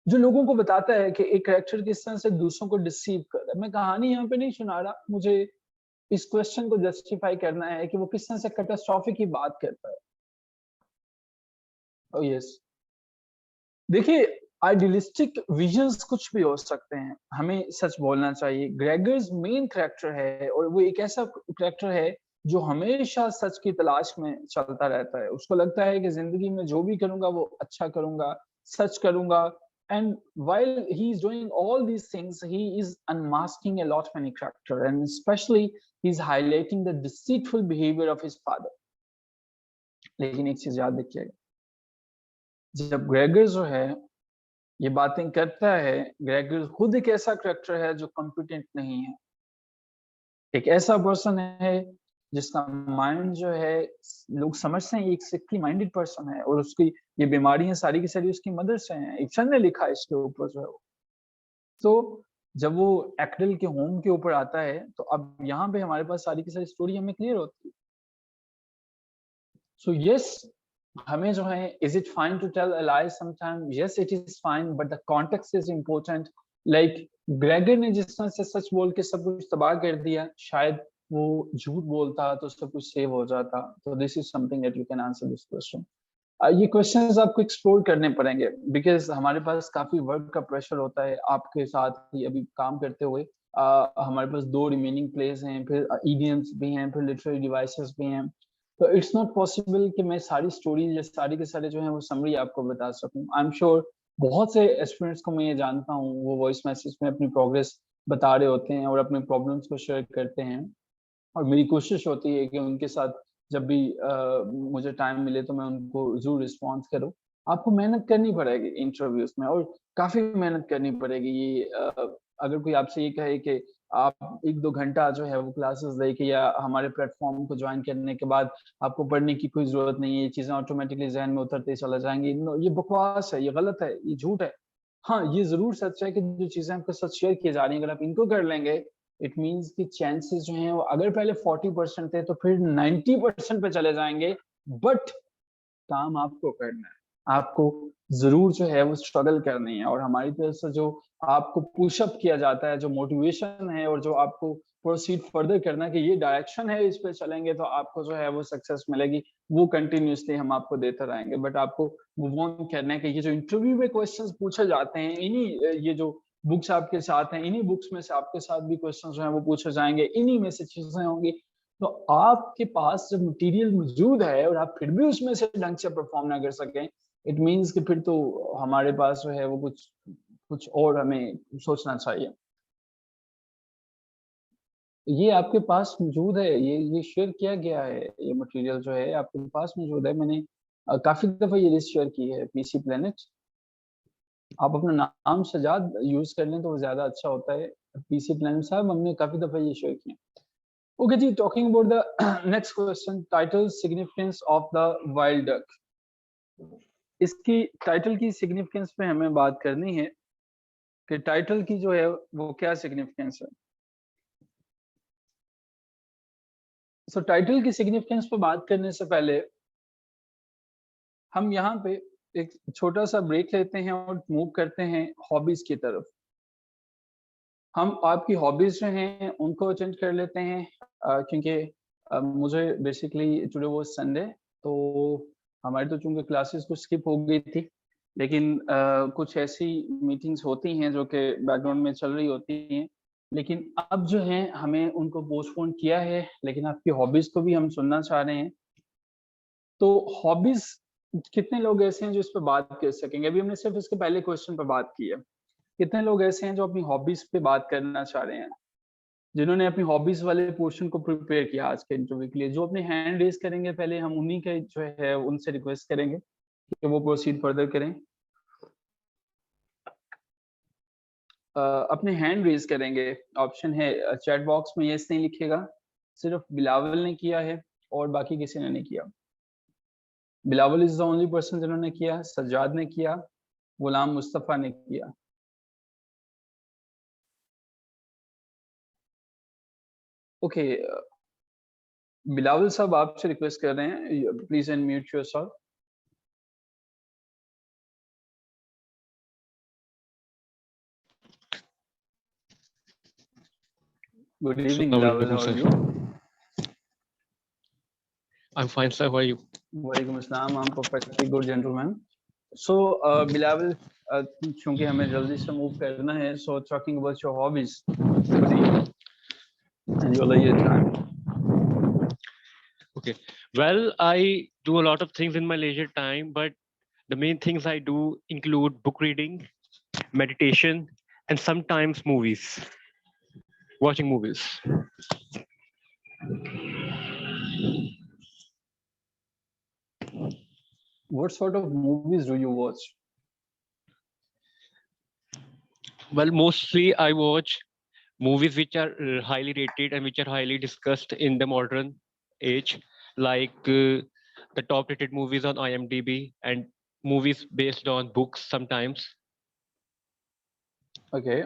जो लोगों को बताता है कि एक कैरेक्टर किस तरह से दूसरों को डिसीव कर रहा है। मैं कहानी यहाँ पे नहीं सुना रहा, मुझे इस क्वेश्चन को जस्टिफाई करना है कि वो किस तरह से कैटास्ट्रॉफी की बात करता है। ओह यस, देखिए आइडियलिस्टिक विजन्स कुछ भी हो सकते हैं, हमें सच बोलना चाहिए। ग्रेगर्स मेन कैरेक्टर है और वो एक ऐसा कैरेक्टर है जो हमेशा सच की तलाश में चलता रहता है। उसको लगता है कि जिंदगी में जो भी करूंगा वो अच्छा करूंगा, सच करूंगा। And while he's doing all these things, he is unmasking a lot many character, and especially he's highlighting the deceitful behavior of his father. लेकिन एक चीज याद रखिएगा, जब ग्रेगर जो है ये बातें करता है, ग्रेगर खुद एक ऐसा कैरेक्टर है जो कॉम्पिटेंट नहीं है, एक ऐसा पर्सन है जिसका माइंड जो है लोग समझते हैं एक सिकली माइंडेड पर्सन है और उसकी ये बीमारियां सारी की सारी उसकी मदर से हैं। इब्सन ने लिखा है इसके ऊपर जो है। तो जब वो एक्डल के होम के ऊपर आता है तो अब यहाँ पे हमारे पास सारी की सारी स्टोरी हमें क्लियर होती है। सो यस, हमें जो है is it fine to tell a lie sometime? Yes it is fine, but the context is important. Like Gregor ने जिस तरह से सच बोल के सब कुछ तबाह कर दिया, शायद वो झूठ बोलता तो सब कुछ सेव हो जाता। तो this is something that you can answer this question. ये क्वेश्चंस आपको एक्सप्लोर करने पड़ेंगे बिकॉज हमारे पास काफी वर्क का प्रेशर होता है आपके साथ ही अभी काम करते हुए। हमारे पास 2 रिमेनिंग प्लेस हैं, फिर इडियम्स भी हैं, फिर लिटरेरी डिवाइसेस भी हैं। तो इट्स नॉट पॉसिबल कि मैं सारी स्टोरी या सारी के सारे जो है वो समरी आपको बता सकूं। आई एम श्योर बहुत से एस्पिरेंट्स को मैं ये जानता हूँ, वो वॉइस मैसेज में अपनी प्रोग्रेस बता रहे होते हैं और अपने प्रॉब्लम्स को शेयर करते हैं, और मेरी कोशिश होती है कि उनके साथ जब भी मुझे टाइम मिले तो मैं उनको जरूर रिस्पॉन्स करूँ। आपको मेहनत करनी पड़ेगी इंटरव्यूज में, और काफी मेहनत करनी पड़ेगी। ये अगर कोई आपसे ये कहे कि आप 1-2 घंटा जो है वो क्लासेस लेके या हमारे प्लेटफॉर्म को ज्वाइन करने के बाद आपको पढ़ने की कोई जरूरत नहीं है, ये चीजें ऑटोमेटिकली जहन में उतरते चला जाएंगी, ये बकवास है, ये गलत है, ये झूठ है। हाँ, ये ज़रूर सच है कि जो चीज़ें आपके साथ शेयर की जा रही हैं, अगर आप इनको कर लेंगे, इट मीन्स कि चांसेस जो हैं वो अगर पहले 40% थे, तो फिर 90% पे चले जाएँगे। बट काम आपको करना है। आपको ज़रूर जो है वो स्ट्रगल करनी है, और हमारी तरफ से जो आपको पुश अप किया जाता है, जो मोटिवेशन है और जो आपको प्रोसीड फर्दर करना है कि ये डायरेक्शन है, इस पे चलेंगे तो आपको जो है वो सक्सेस मिलेगी, वो कंटिन्यूअसली हम आपको देते रहेंगे। बट आपको मूव ऑन करना है कि ये जो इंटरव्यू में क्वेश्चंस पूछे जाते हैं, ये जो बुक्स आपके साथ हैं, इन्हीं बुक्स में से आपके साथ भी क्वेश्चंस जो हैं वो पूछे जाएँगे, इन्हीं में से चीज़ें होंगी। तो आपके पास जब मटेरियल मौजूद है और आप फिर भी उसमें से ढंग से परफॉर्म ना कर सकें, इट मीन्स कि फिर तो हमारे पास जो है वो कुछ कुछ और हमें सोचना चाहिए। ये आपके पास मौजूद है, ये शेयर किया गया है, ये मटेरियल जो है आपके पास मौजूद है। मैंने काफ़ी दफ़ा ये लिस्ट शेयर की है, पीसी प्लैनेट। आप अपना नाम सजाद यूज़ कर लें तो वो ज़्यादा अच्छा होता है। पीसी प्लैनेट साहब, हमने काफ़ी दफ़ा ये शेयर किया। Okay जी, talking about the next question, title significance of the wild duck. इसकी टाइटल की सिग्निफिकेंस पे हमें बात करनी है कि टाइटल की जो है वो क्या सिग्निफिकेंस है। सो टाइटल की सिग्निफिकेंस पे बात करने से पहले हम यहाँ पे एक छोटा सा ब्रेक लेते हैं और मूव करते हैं हॉबीज की तरफ। हम आपकी हॉबीज जो हैं उनको अटेंड कर लेते हैं, क्योंकि मुझे बेसिकली टुडे वाज संडे, तो हमारी तो चूंकि क्लासेस कुछ स्किप हो गई थी, लेकिन कुछ ऐसी मीटिंग्स होती हैं जो कि बैकग्राउंड में चल रही होती हैं, लेकिन अब जो है हमें उनको पोस्टपोन किया है, लेकिन आपकी हॉबीज को भी हम सुनना चाह रहे हैं। तो हॉबीज कितने लोग ऐसे हैं जो इस पे बात कर सकेंगे? अभी हमने सिर्फ इसके पहले क्वेश्चन पे बात की है। कितने लोग ऐसे हैं जो अपनी हॉबीज पे बात करना चाह रहे हैं, जिन्होंने अपनी हॉबीज वाले पोर्शन को प्रिपेयर किया आज के इंटरव्यू के लिए? जो अपने हैंड रेज करेंगे पहले हम उन्हीं के जो है उनसे रिक्वेस्ट करेंगे कि वो प्रोसीड फर्दर करें। अपने हैंड रेज करेंगे, ऑप्शन है चैट बॉक्स में, यस नहीं लिखेगा, सिर्फ बिलावल ने किया है और बाकी किसी ने नहीं किया। Bilawal is the only person जिन्होंने किया, सज्जाद ने किया, गुलाम मुस्तफा ने किया। ओके, बिलावल साहब आपसे रिक्वेस्ट कर रहे हैं, please unmute yourself. Good evening Bilawal, how are you? I'm fine, sir. How are you? वालेकुम अस्सलाम, I'm perfectly good gentleman. So Bilawal, चूंकि हमें जल्दी से मूव करना है, so talking about your hobbies, and you'll your time. Okay. Well, I do a lot of things in my leisure time, but the main things I do include book reading, meditation, and sometimes movies, watching movies. What sort of movies do you watch? Well, mostly I watch movies which are highly rated and which are highly discussed in the modern age, like the top rated movies on IMDb and movies based on books sometimes. Okay,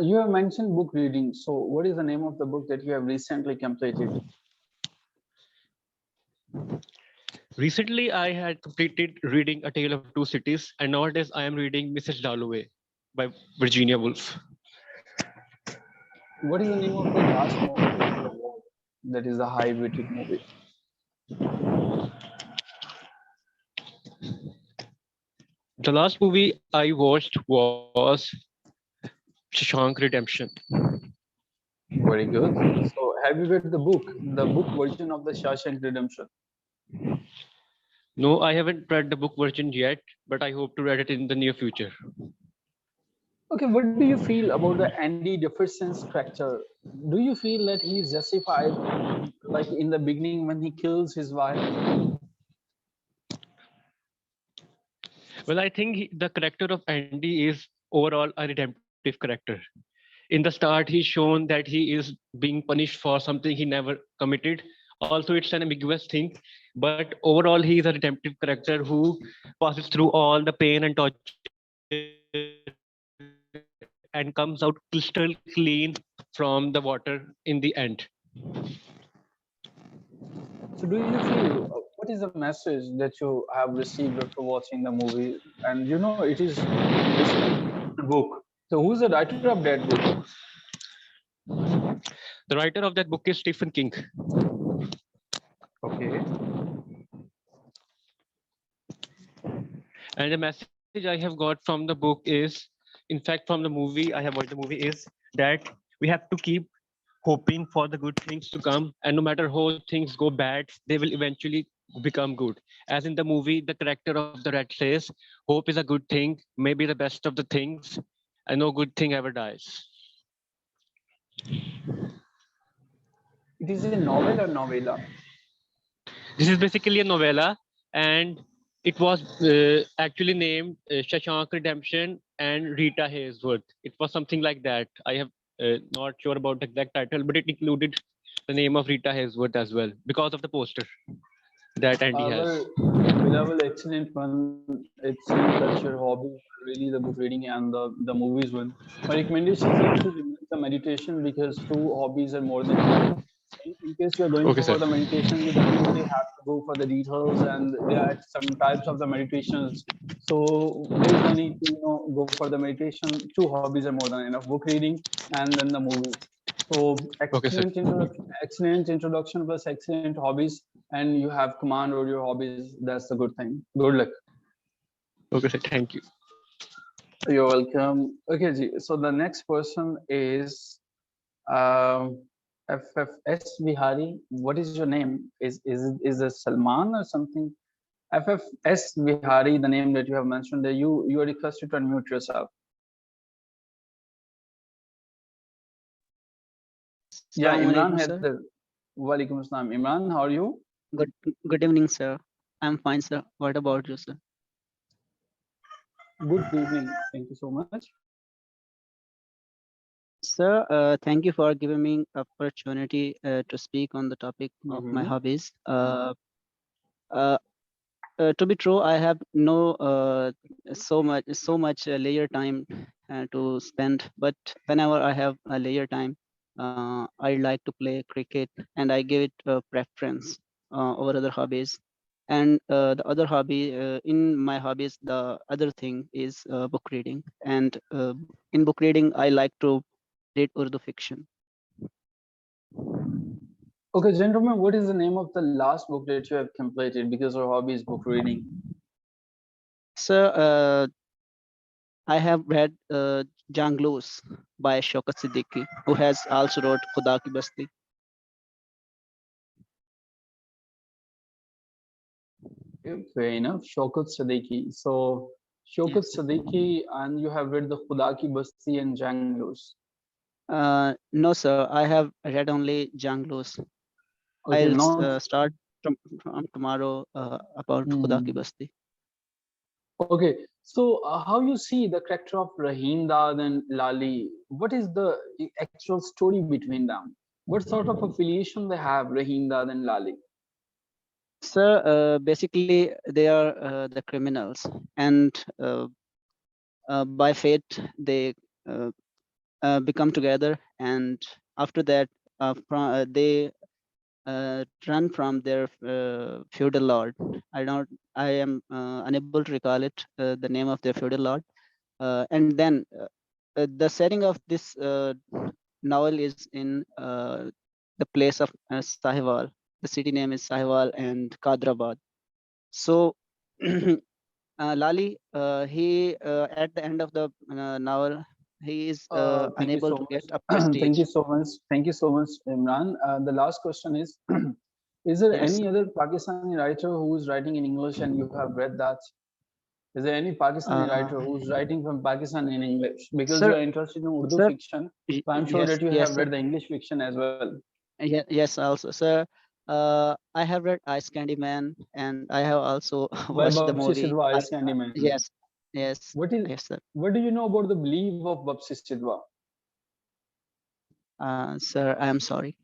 you have mentioned book reading, so what is the name of the book that you have recently completed? Recently, I had completed reading A Tale of Two Cities, and nowadays I am reading Mrs. Dalloway by Virginia Woolf. What is the name of the last movie that is a high-rated movie? The last movie I watched was Shawshank Redemption. Very good. So have you read the book version of the Shawshank Redemption? No, I haven't read the book version yet, but I hope to read it in the near future. Okay, what do you feel about the Andy Dickinson's character? Do you feel that he is justified, like in the beginning when he kills his wife? Well, I think the character of Andy is overall a redemptive character. In the start, he's shown that he is being punished for something he never committed. Also, it's an ambiguous thing, but overall, he is a redemptive character who passes through all the pain and torture and comes out crystal clean from the water in the end. So do you feel, what is the message that you have received after watching the movie? And you know, it is a book. So who's the writer of that book? The writer of that book is Stephen King. Okay. And the message I have got from the book is, in fact, from the movie, I have watched the movie, is that we have to keep hoping for the good things to come. And no matter how things go bad, they will eventually become good. As in the movie, the character of the rat says, hope is a good thing, maybe the best of the things, and no good thing ever dies. It is a novel or novella? This is basically a novella, and it was actually named Shashank Redemption and Rita Hayworth. It was something like that. I have not sure about the exact title, but it included the name of Rita Hayworth as well because of the poster that Andy has. Well, excellent one. It seems that your hobby is really the book reading and the movies one. My recommendation is actually the meditation, because two hobbies are more than enough. In case you are going Okay, for sir. the meditation, you definitely have to go for the details, and there are some types of the meditations. So there is no need to go for the meditation. Two hobbies are more than enough: book reading and then the movies. So Okay, sir. excellent introduction plus excellent hobbies, and you have command over your hobbies. That's a good thing. Good luck. Okay, sir. Thank you. You're welcome. Okay, Ji. So the next person is FFS Vihari. What is your name? Is it Salman or something? FFS Vihari, the name that you have mentioned there. You are requested to unmute yourself. Yeah, Imran had the. Walaikum Assalam. Imran, how are you? Good evening, sir. I'm fine, sir. What about you, sir? Good evening. Thank you so much. Sir, thank you for giving me opportunity to speak on the topic of my hobbies. To be true, I have no so much leisure time to spend, but whenever I have a leisure time, I like to play cricket, and I give it a preference over other hobbies. And the other hobby in my hobbies, the other thing is book reading. And in book reading, I like to read Urdu fiction. Okay, gentlemen, what is the name of the last book that you have completed? Because our hobby is book reading. Sir, I have read Jangloos by Shaukat Siddiqui, who has also wrote Khuda Ki Basti. Fair enough. Shaukat Siddiqui. So Shaukat Siddiqui, and you have read the Khuda Ki Basti and Jangloos. No, sir. I have read only Jangloos. Okay, I'll start from tomorrow about Khuda Ki Basti. Okay, so how you see the character of Rahim Dad and Lali? What is the actual story between them? What sort of affiliation they have, Rahim Dad and Lali? Sir, basically they are the criminals, and by fate they become together, and after that they run from their feudal lord. I am unable to recall it, the name of their feudal lord. And then the setting of this novel is in the place of Sahiwal. The city name is Sahiwal and Kadrabad. So Lali, he at the end of the novel, he is unable to get a prestige. Thank you so much. Thank you so much, Imran. The last question is there any other Pakistani writer who is writing in English and you have read that? Is there any Pakistani writer who's writing from Pakistan in English? Because you are interested in Urdu fiction, so I'm sure that you have read the English fiction as well. Yes, also, sir. I have read Ice Candy Man, and I have also watched the movie. Ice Candy Man. Yes. Yes, sir. What do you know about the belief of Babsi Sidwa? Sir, I am sorry.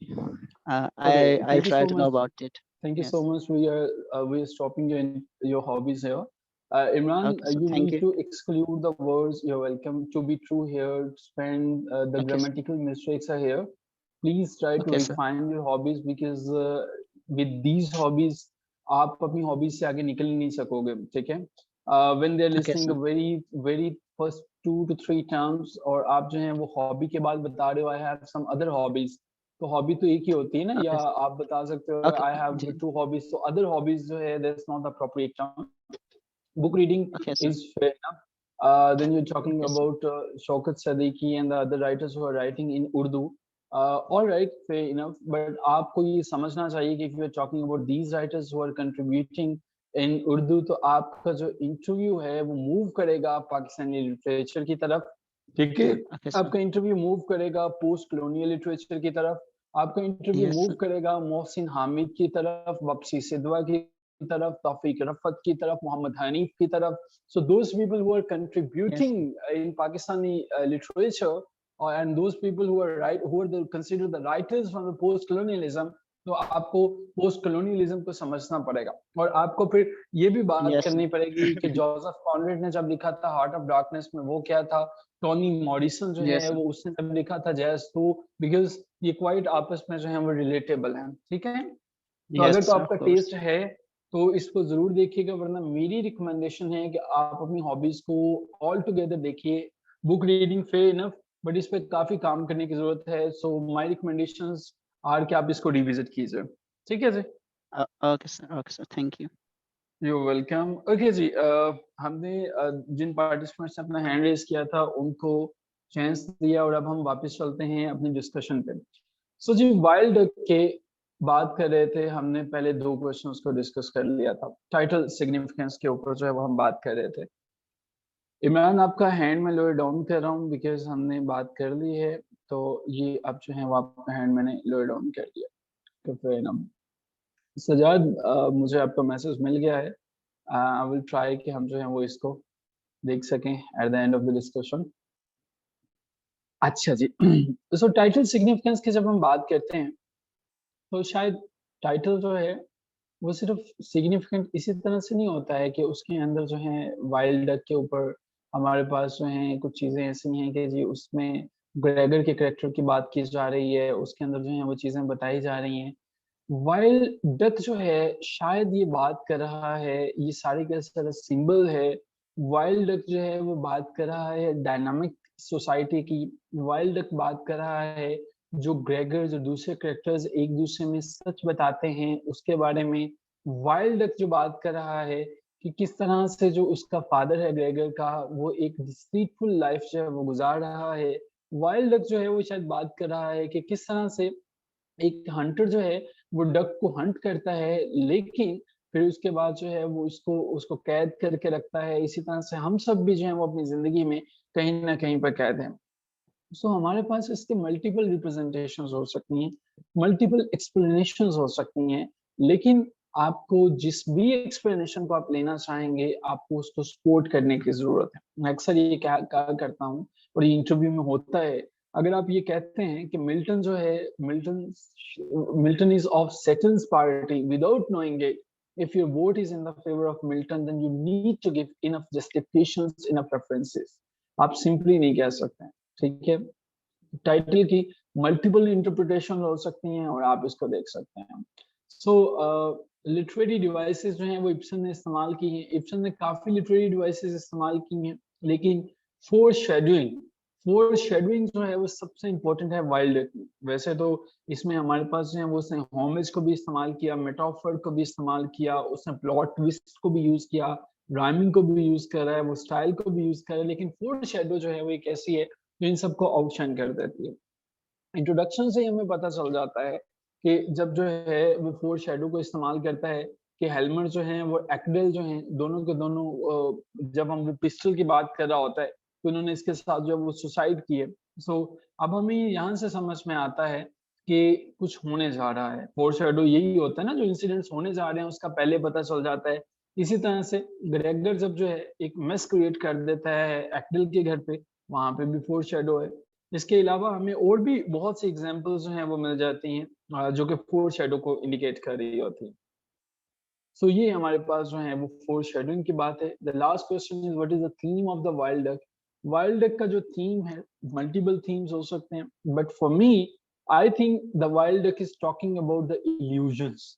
I'll try to know about it. Thank you so much. We are stopping you in your hobbies here. Imran, Okay, sir. you Thank need you. to exclude the words "you're welcome" to be true here. Spend the Okay, sir. grammatical mistakes are here. Please try to Okay, sir. refine your hobbies because with these hobbies आप अपनी hobbies से आगे निकल नहीं सकोगे, ठीक है? When they're Okay, listening sir. the very first 2 to 3 terms और आप जो है वो hobby के बाद बता रहे हो I have some other hobbies, तो hobby तो एक ही होती है ना, या Okay. आप बता सकते हो Okay. I have ji. 2 hobbies, तो other hobbies जो है that's not the appropriate term. Book reading Okay, sir. is fair enough. Then you're talking Okay, sir. about Shaukat Siddiqui and the other writers who are writing in Urdu. All right, fair enough. But आपको ये समझना चाहिए कि if you're talking about these writers who are contributing in Urdu, तो आपका जो interview है वो move करेगा पाकिस्तानी literature की तरफ, ठीक है? Okay, sir. आपका interview move करेगा post colonial literature की तरफ, आपका interview Yes, move sir. करेगा मोहसिन हामिद की तरफ, वापसी सिद्धवा की तरफ, तौफीक रफ़त की तरफ, मोहम्मद हनीफ की तरफ. So those people who are Yes. contributing in Pakistani literature, and those people who are considered the writers from the post-colonialism, तो आपको post-colonialism को समझना पड़ेगा और आपको फिर ये भी बात Yes, sir. करनी पड़ेगी कि जोसेफ कॉनरेड ने जब लिखा था हार्ट ऑफ डार्कनेस में वो क्या था, टोनी मॉरिसन जो Yes, है sir. वो उसने जब लिखा था जैज, तो बिकॉज ये क्वाइट आपस में जो है वो रिलेटेबल हैं, ठीक है? तो Yes, अगर तो sir. आपका Of course. टेस्ट है तो इसको जरूर देखिएगा, वरना मेरी रिकमेंडेशन है कि आप अपनी हॉबीज को ऑल टुगेदर देखिए. Book reading fair enough, but इस पे काफी काम करने की जरूरत है. सो माय रिकमेंडेशंस आर कि आप इसको रिविजिट कीजिए, ठीक है जी? Okay, sir. Okay, sir. Thank you. You welcome. Okay जी, हमने जिन पार्टिसिपेंट्स ने अपना हैंड रेज किया था उनको चांस दिया और अब हम वापस चलते हैं अपनी डिस्कशन पे. सो जी, वाइल्ड डक के बात कर रहे थे, हमने पहले 2 क्वेश्चंस को डिस्कस कर लिया था. टाइटल सिग्निफिकेंस के ऊपर जो है वो हम बात कर रहे थे. इमरान, आपका हैंड मैं लोअर डाउन कर रहा हूँ बिकॉज़ हमने बात कर ली है, तो ये अब जो है वो आपका हैंड मैंने लोअर डाउन कर दिया. तो फिर हम सजाद, मुझे आपका मैसेज मिल गया है. आई विल ट्राई कि हम जो है वो इसको देख सकें at the end of the discussion. अच्छा जी. सो टाइटल सिग्निफिकेंस की जब हम बात करते हैं तो शायद टाइटल जो है वो सिर्फ सिग्निफिकेंट इसी तरह से नहीं होता है कि उसके अंदर जो है वाइल्ड डक के ऊपर हमारे पास जो है कुछ चीज़ें ऐसी हैं कि जी उसमें ग्रेगर के कैरेक्टर की बात की जा रही है, उसके अंदर जो है वो चीज़ें बताई जा रही हैं. वाइल्ड डक जो है शायद ये बात कर रहा है, ये सारे के सारे सिंबल है. वाइल्ड डक जो है वो बात कर रहा है डायनामिक सोसाइटी की. वाइल्ड डक बात कर रहा है जो ग्रेगर, जो दूसरे कैरेक्टर्स एक दूसरे में सच बताते हैं उसके बारे में. वाइल्ड डक जो बात कर रहा है कि किस तरह से जो उसका फादर है ग्रेगर का, वो एक डिस्ट्रीटफुल लाइफ जो है वो गुजार रहा है. वाइल्ड डक जो है वो शायद बात कर रहा है कि किस तरह से एक हंटर जो है वो डक को हंट करता है, लेकिन फिर उसके बाद जो है वो उसको उसको कैद करके रखता है. इसी तरह से हम सब भी जो है वो अपनी ज़िंदगी में कहीं न कहीं पर कैद हैं. सो हमारे पास इसके मल्टीपल रिप्रेजेंटेशंस हो सकती हैं, मल्टीपल एक्सप्लेनेशंस हो सकती हैं, लेकिन आपको जिस भी एक्सप्लेनेशन को आप लेना चाहेंगे, आपको उसको सपोर्ट करने की ज़रूरत है. मैं अक्सर ये कहा करता हूँ और ये इंटरव्यू में होता है. अगर आप ये कहते हैं कि मिल्टन जो है, Milton is of Satan's party without knowing it, if your vote is in the favor of Milton, then you need to give enough justifications, enough references. आप सिंपली नहीं कह सकते हैं, ठीक है? टाइटल की मल्टीपल इंटरप्रिटेशन हो सकती हैं और आप इसको देख सकते हैं. सो लिटरेरी डिवाइसेस जो हैं वो इब्सन ने इस्तेमाल की हैं. इब्सन ने काफ़ी लिटरेरी डिवाइसेस इस्तेमाल की हैं, लेकिन फोरशैडोइंग जो है वो सबसे इम्पोर्टेंट है वाइल्ड डक में. वैसे तो इसमें हमारे पास जो है वो उसने होमेज को भी इस्तेमाल किया, मेटाफर को भी इस्तेमाल किया, उसने प्लॉट ट्विस्ट को भी यूज़ किया, राइमिंग को भी यूज़ कर रहा है, वो स्टाइल को भी यूज़ कर रहा है, लेकिन फोरशैडो जो है वो एक ऐसी है जो इन सबको आउटशाइन कर देती है. इंट्रोडक्शन से ही हमें पता चल जाता है कि जब जो है वो फोरशैडो को इस्तेमाल करता है कि हेल्मर जो है वो एक्डेल जो है दोनों के दोनों, जब हम वो पिस्टल की बात कर रहा होता है तो उन्होंने इसके साथ जो है वो सुसाइड की है. सो अब हमें यहाँ से समझ में आता है कि कुछ होने जा रहा है. फोरशैडो यही होता है ना, जो इंसिडेंट्स होने जा रहे हैं उसका पहले पता चल जाता है. इसी तरह से ग्रेगर जब जो है एक मेस क्रिएट कर देता है एक्डेल के घर पे, वहां पे भी फोरशैडो है. इसके अलावा हमें और भी बहुत सी एग्जांपल्स जो हैं वो मिल जाती हैं जो कि फोरशैडो को इंडिकेट कर रही होती हैं. सो ये हमारे पास जो है वो फोर शेडोइंग की बात है। The last question is what is the theme of the wild duck. Wild duck का जो थीम है, मल्टीपल थीम्स हो सकते हैं, but for me I think the wild duck is talking about the illusions,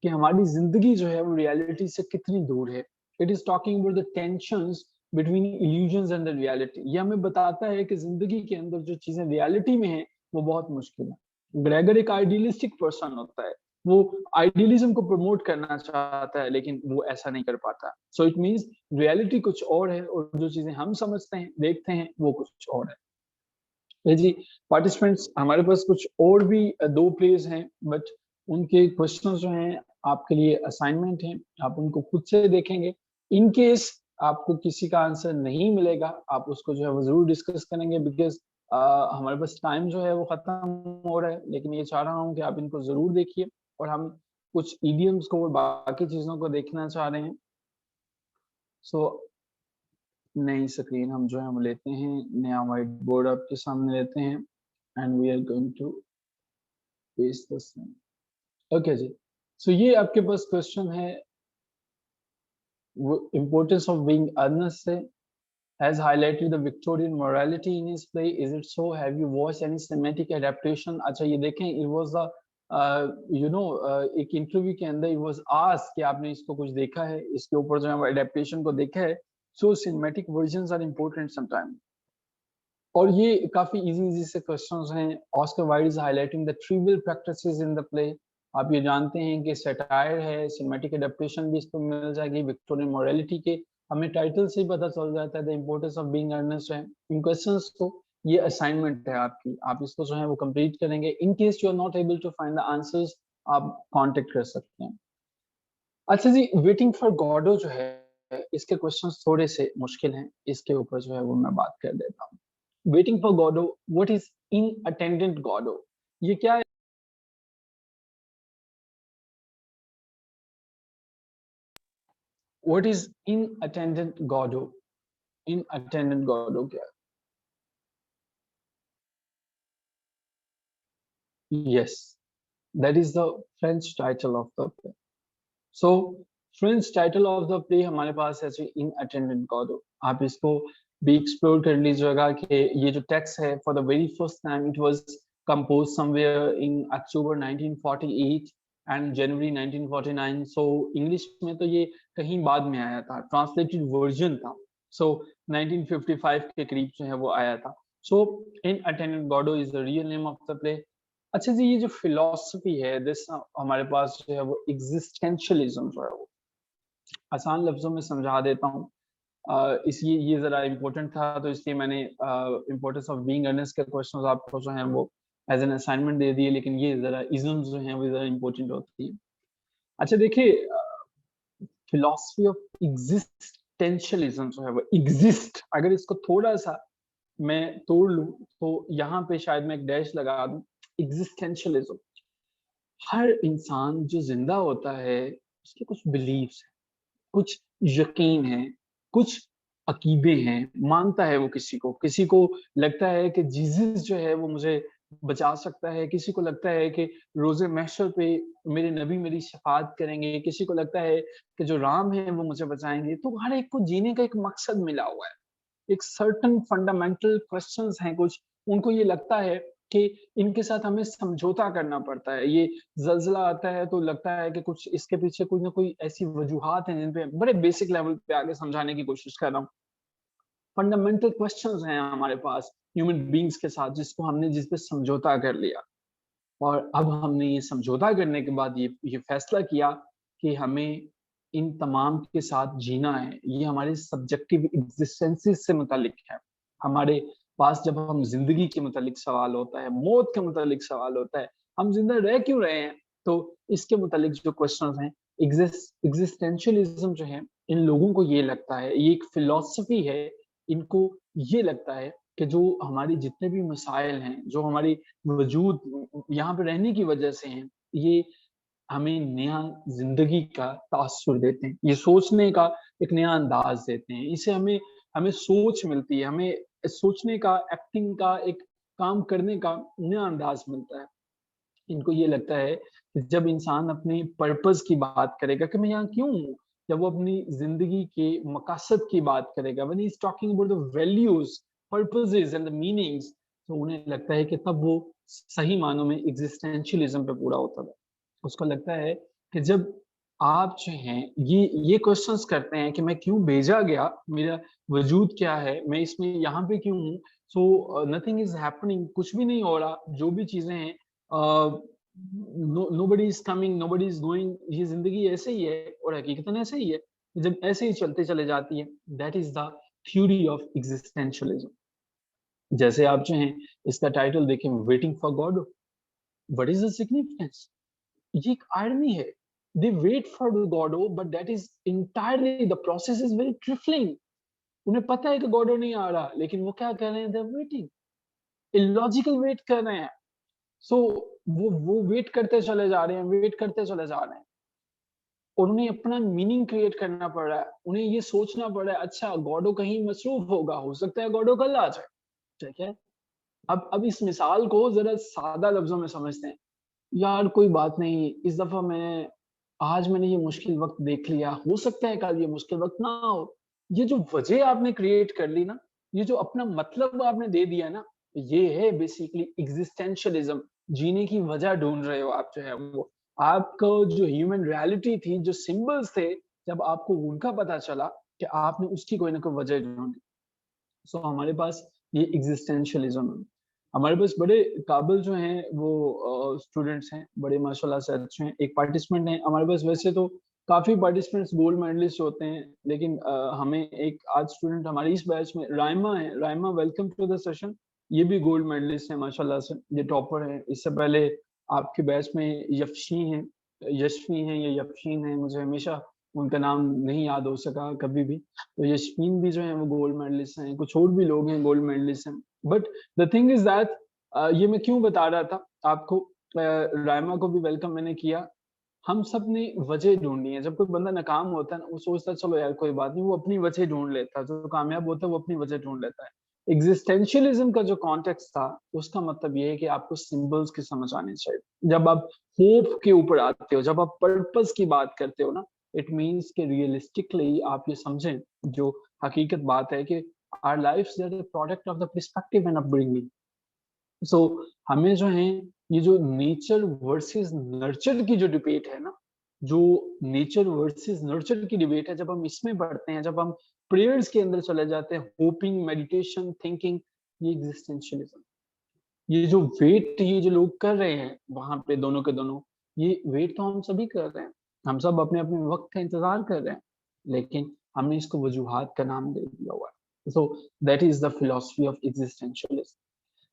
कि हमारी जिंदगी जो है वो रियलिटी से कितनी दूर है। It is talking about the tensions between illusions and the reality. ये हमें बताता है कि जिंदगी के अंदर जो चीजें रियलिटी में है वो बहुत मुश्किल है। ग्रेगर एक आइडियलिस्टिक पर्सन होता है, वो आइडियलिज्म को प्रमोट करना चाहता है लेकिन वो ऐसा नहीं कर पाता। सो इट मीन्स रियलिटी कुछ और है और जो चीजें हम समझते हैं देखते हैं वो कुछ और है। जी पार्टिसिपेंट्स, हमारे पास कुछ और भी दो प्लेयर्स हैं, बट उनके क्वेश्चंस जो हैं आपके लिए असाइनमेंट हैं, आप उनको खुद से देखेंगे। इन केस आपको किसी का आंसर नहीं मिलेगा, आप उसको जो है वो जरूर डिस्कस करेंगे, बिकॉज हमारे पास टाइम जो है वो खत्म हो रहा है। लेकिन ये चाह रहा हूँ कि आप इनको जरूर देखिए, और हम कुछ इडियम्स को और बाकी चीजों को देखना चाह रहे हैं। सो नई स्क्रीन हम जो है हम लेते हैं, नया व्हाइट बोर्ड आपके सामने लेते हैं, and we are going to paste this. Okay जी, सो ये आपके पास क्वेश्चन है, इम्पोर्टेंस ऑफ बीइंग अर्नेस्ट से has highlighted the Victorian morality in his play. Is it so? Have you watched any cinematic adaptation? अच्छा ये देखें, it was the एक इंटरव्यू के अंदर it was asked कि आपने इसको कुछ देखा है, इसके ऊपर जो है adaptation को देखा है। So cinematic versions are important sometimes. और ये काफी इजी से क्वेश्चंस हैं। Oscar Wilde is highlighting the trivial practices in the play. आप ये जानते हैं कि सैटायर है, सिनेमैटिक एडेप्टेशन भी इस पर मिल जाएगी। विक्टोरियन मोरालिटी के हमें टाइटल से ही पता चल जाता है, the importance of being earnest है। इन क्वेश्चंस को, ये असाइनमेंट है आपकी, आप इसको जो है वो कंप्लीट करेंगे। In case you are not able to find the answers, आप कांटेक्ट कर सकते हैं। अच्छा जी, वेटिंग फॉर गॉडो जो है, इसके क्वेश्चंस थोड़े से मुश्किल हैं, इसके ऊपर जो है वो मैं बात कर देता हूँ। Waiting for Godot, what is inattendant Godot? ये क्या है? What is inattendant Godot? Inattendant Godot क्या है? Yes, that is the French title of the play. So French title of the play हमारे पास है inattendant Godot. आप इसको भी एक्सप्लोर कर लीजिएगा कि ये जो टेक्स्ट है, for the very first time it was composed somewhere in October 1948 and January 1949. So English में तो ये कहीं बाद में आया था, translated version था, so 1955 के करीब जो है वो आया था। So inattendant Godot is the real name of the play. अच्छा जी, ये जो फिलॉसफी है दिस हमारे पास जो है वो एग्जिस्टेंशियलिज्म जो है वो, आसान लफ्जों में समझा देता हूँ। इसलिए ये जरा इम्पोर्टेंट था, तो इसलिए मैंने इम्पोर्टेंस ऑफ बीइंग अर्नेस्ट के क्वेश्चंस आपको जो है वो एज एन असाइनमेंट दे दिए, लेकिन ये जरा इज्म्स जो हैं वो जरा इम्पोर्टेंट होती है। अच्छा देखिए, फिलॉसफी ऑफ एग्जिस्टेंशियलिज्म जो है वो, एग्जिस्ट, अगर इसको थोड़ा सा मैं तोड़ लूं तो यहाँ पे शायद मैं एक डैश लगा दूं। एग्जिस्टेंशियलिज्म, हर इंसान जो जिंदा होता है उसके कुछ बिलीव्स हैं, कुछ यकीन है, कुछ अकीदे हैं, मानता है वो किसी को लगता है कि जीसस जो है वो मुझे बचा सकता है, किसी को लगता है कि रोजे महशर पे मेरे नबी मेरी शफात करेंगे, किसी को लगता है कि जो राम है वो मुझे बचाएंगे। तो हर एक को जीने का एक मकसद मिला हुआ है, एक सर्टन फंडामेंटल क्वेश्चंस हैं कुछ, उनको ये लगता है कि इनके साथ हमें समझौता करना पड़ता है। ये ज़ल्ज़ला आता है तो लगता है कि कुछ इसके पीछे कोई ना कोई ऐसी वजूहात हैं जिन पे बड़े बेसिक लेवल पे आगे समझाने की कोशिश कर रहा हूँ। फंडामेंटल क्वेश्चंस हैं हमारे पास ह्यूमन बीइंग्स के साथ, जिस पे समझौता कर लिया, और अब हमने ये समझौता करने के बाद ये फैसला किया कि हमें इन तमाम के साथ जीना है। ये हमारे सब्जेक्टिव एग्जिस्टेंसेस से मुतालिक है। हमारे पास जब हम जिंदगी के मुतालिक सवाल होता है, मौत के मुतालिक सवाल होता है, हम जिंदा रह क्यों रहे हैं, तो इसके मुतालिक जो क्वेश्चंस हैं, एग्जिस्टेंशियलिज्म जो है, इन लोगों को ये लगता है, ये एक फिलॉसफी है, इनको ये लगता है कि जो हमारे जितने भी मसाइल हैं, जो हमारी वजूद यहाँ पे रहने की वजह से हैं, ये हमें नया जिंदगी का तासुर देते हैं, ये सोचने का एक नया अंदाज देते हैं। इससे हमें सोच मिलती है, हमें सोचने का, एक्टिंग का, एक काम करने का नया अंदाज मिलता है। इनको ये लगता है जब इंसान अपने पर्पस की बात करेगा कि मैं यहाँ क्यों हूँ, जब वो अपनी जिंदगी के मकासद की बात करेगा, when he is talking about the values, purposes and the meanings, तो उन्हें लगता है कि तब वो सही मानों में एग्जिस्टेंशियलिज्म पे पूरा होता है। उसको लगता है कि जब आप जो हैं ये क्वेश्चंस करते हैं कि मैं क्यों भेजा गया, मेरा वजूद क्या है, मैं इसमें यहाँ पे क्यों हूँ, सो नथिंग इज हैपनिंग, कुछ भी नहीं हो रहा, जो भी चीजें हैं nobody is coming, nobody is going, ये जिंदगी ऐसे ही है और हकीकतन ऐसे ही है। जब ऐसे ही चलते चले जाती है, that is the theory of existentialism. जैसे आप जो हैं इसका टाइटल देखें, waiting for God, what is the significance? ये एक आयरनी है, they wait for Godot but that is entirely, the process is very trifling. उन्हें पता है कि गॉडो नहीं आ रहा, लेकिन वो क्या कर रहे हैं, they are waiting, illogical wait कर रहे हैं। सो वो वेट करते चले जा रहे हैं, वेट करते चले जा रहे हैं, और उन्हें अपना मीनिंग क्रिएट करना पड़ रहा है। उन्हें ये सोचना पड़ रहा है, अच्छा गॉडो कहीं मसरूफ होगा, हो सकता है गॉडो कल आ जाए, ठीक है। अब इस मिसाल को जरा सादा लफ्जों में समझते हैं। यार कोई बात नहीं, इस दफा मैंने ये मुश्किल वक्त देख लिया, हो सकता है कल ये मुश्किल वक्त ना हो। ये जो वजह आपने क्रिएट कर ली ना, ये जो अपना मतलब आपने दे दिया ना, ये है बेसिकली एग्जिस्टेंशियलिज्म। जीने की वजह ढूंढ रहे हो आप, जो है वो आपको जो ह्यूमन रियलिटी थी, जो सिंबल्स थे, जब आपको उनका पता चला कि आपने उसकी कोई ना कोई वजह ढूंढी। सो हमारे पास ये एग्जिस्टेंशियलिज्म है। हमारे पास बड़े काबिल जो हैं वो स्टूडेंट्स हैं, बड़े माशाल्लाह से अच्छे हैं। एक पार्टिसिपेंट है हमारे पास, वैसे तो काफी पार्टिसिपेंट्स गोल्ड मेडलिस्ट होते हैं, लेकिन हमें एक आज स्टूडेंट हमारे इस बैच में राइमा है। Raima, welcome to the session. ये भी गोल्ड मेडलिस्ट है माशाल्लाह से, ये टॉपर है। इससे पहले आपके बैच में यफशी हैं, यशफी हैं या यफशीन है, मुझे हमेशा उनका नाम नहीं याद हो सका कभी भी। तो यशफीन भी जो है वो गोल्ड मेडलिस्ट हैं, कुछ और भी लोग हैं गोल्ड मेडलिस्ट हैं। But the thing is that, ये मैं क्यों बता रहा था आपको, रायमा को भी वेलकम मैंने किया। हम सब ने वजह ढूंढनी है। जब कोई बंदा नाकाम होता है ना, वो सोचता है चलो यार कोई बात नहीं, वो अपनी वजह ढूंढ लेता है। जो कामयाब होता है वो अपनी वजह ढूंढ लेता है। एग्जिस्टेंशियलिज्म का जो कॉन्टेक्स्ट था, उसका मतलब ये है कि आपको सिंबल्स की समझ आनी चाहिए। जब आप होप के ऊपर आते हो, जब आप पर्पस की बात करते हो ना, इट मीन्स कि रियलिस्टिकली आप ये समझें, जो हकीकत बात है कि our lives are the product of the perspective and upbringing. So हमें जो है ये जो नेचर वर्सेस नर्चर की जो डिबेट है ना, जो नेचर वर्सेस नर्चर की डिबेट है, जब हम इसमें पढ़ते हैं, जब हम प्रेयर्स के अंदर चले जाते हैं, होपिंग, मेडिटेशन, थिंकिंग, ये एग्जिस्टेंशियलिज्म, ये जो वेट ये जो लोग कर रहे हैं वहां पे दोनों के दोनों, ये वेट तो हम सभी कर रहे हैं। हम सब अपने अपने वक्त का इंतजार कर रहे हैं, लेकिन हमने इसको वजूहात का नाम दे दिया हुआ है। So that is the philosophy of existentialism.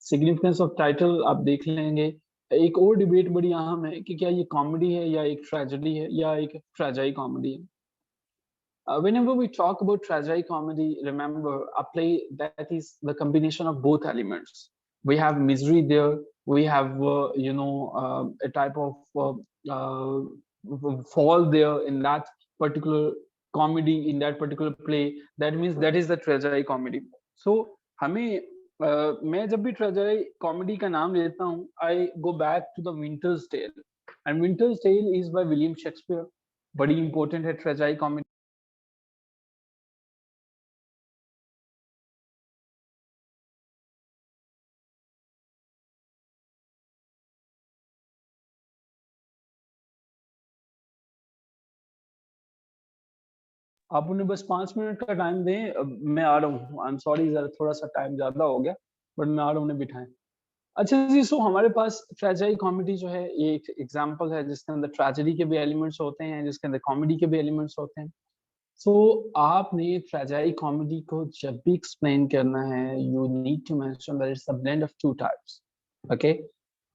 Significance of title आप देख लेंगे। एक और डिबेट बड़ी अहम है कि क्या ये कॉमेडी है या एक ट्रेजेडी है या एक ट्रेजाई कॉमेडी है। Whenever we talk about tragedy comedy, remember a play that is the combination of both elements. We have misery there. We have a type of fall there in that particular comedy, in that particular play. That means that is the tragedy comedy. So हमें मैं जब भी tragedy comedy का नाम लेता हूँ, I go back to the Winter's Tale, and Winter's Tale is by William Shakespeare. बड़ी important है ट्रेजेडी कॉमेडी। आप उन्हें बस 5 मिनट का टाइम दें, मैं आ रहा हूँ। आई एम सॉरी, ज़रा थोड़ा-सा टाइम ज़्यादा हो गया, बट मैं आ रहा हूँ, उन्हें बिठाएँ। अच्छा जी, सो हमारे पास ट्रेजेडी कॉमेडी जो है, ये एक एग्ज़ाम्पल है जिसके अंदर ट्रेजेडी के भी एलिमेंट्स होते हैं, जिसके अंदर कॉमेडी के भी एलिमेंट्स होते हैं। सो आपने ट्रेजेडी कॉमेडी को जब भी एक्सप्लेन करना है, you need to mention that it's a blend of 2 types, okay?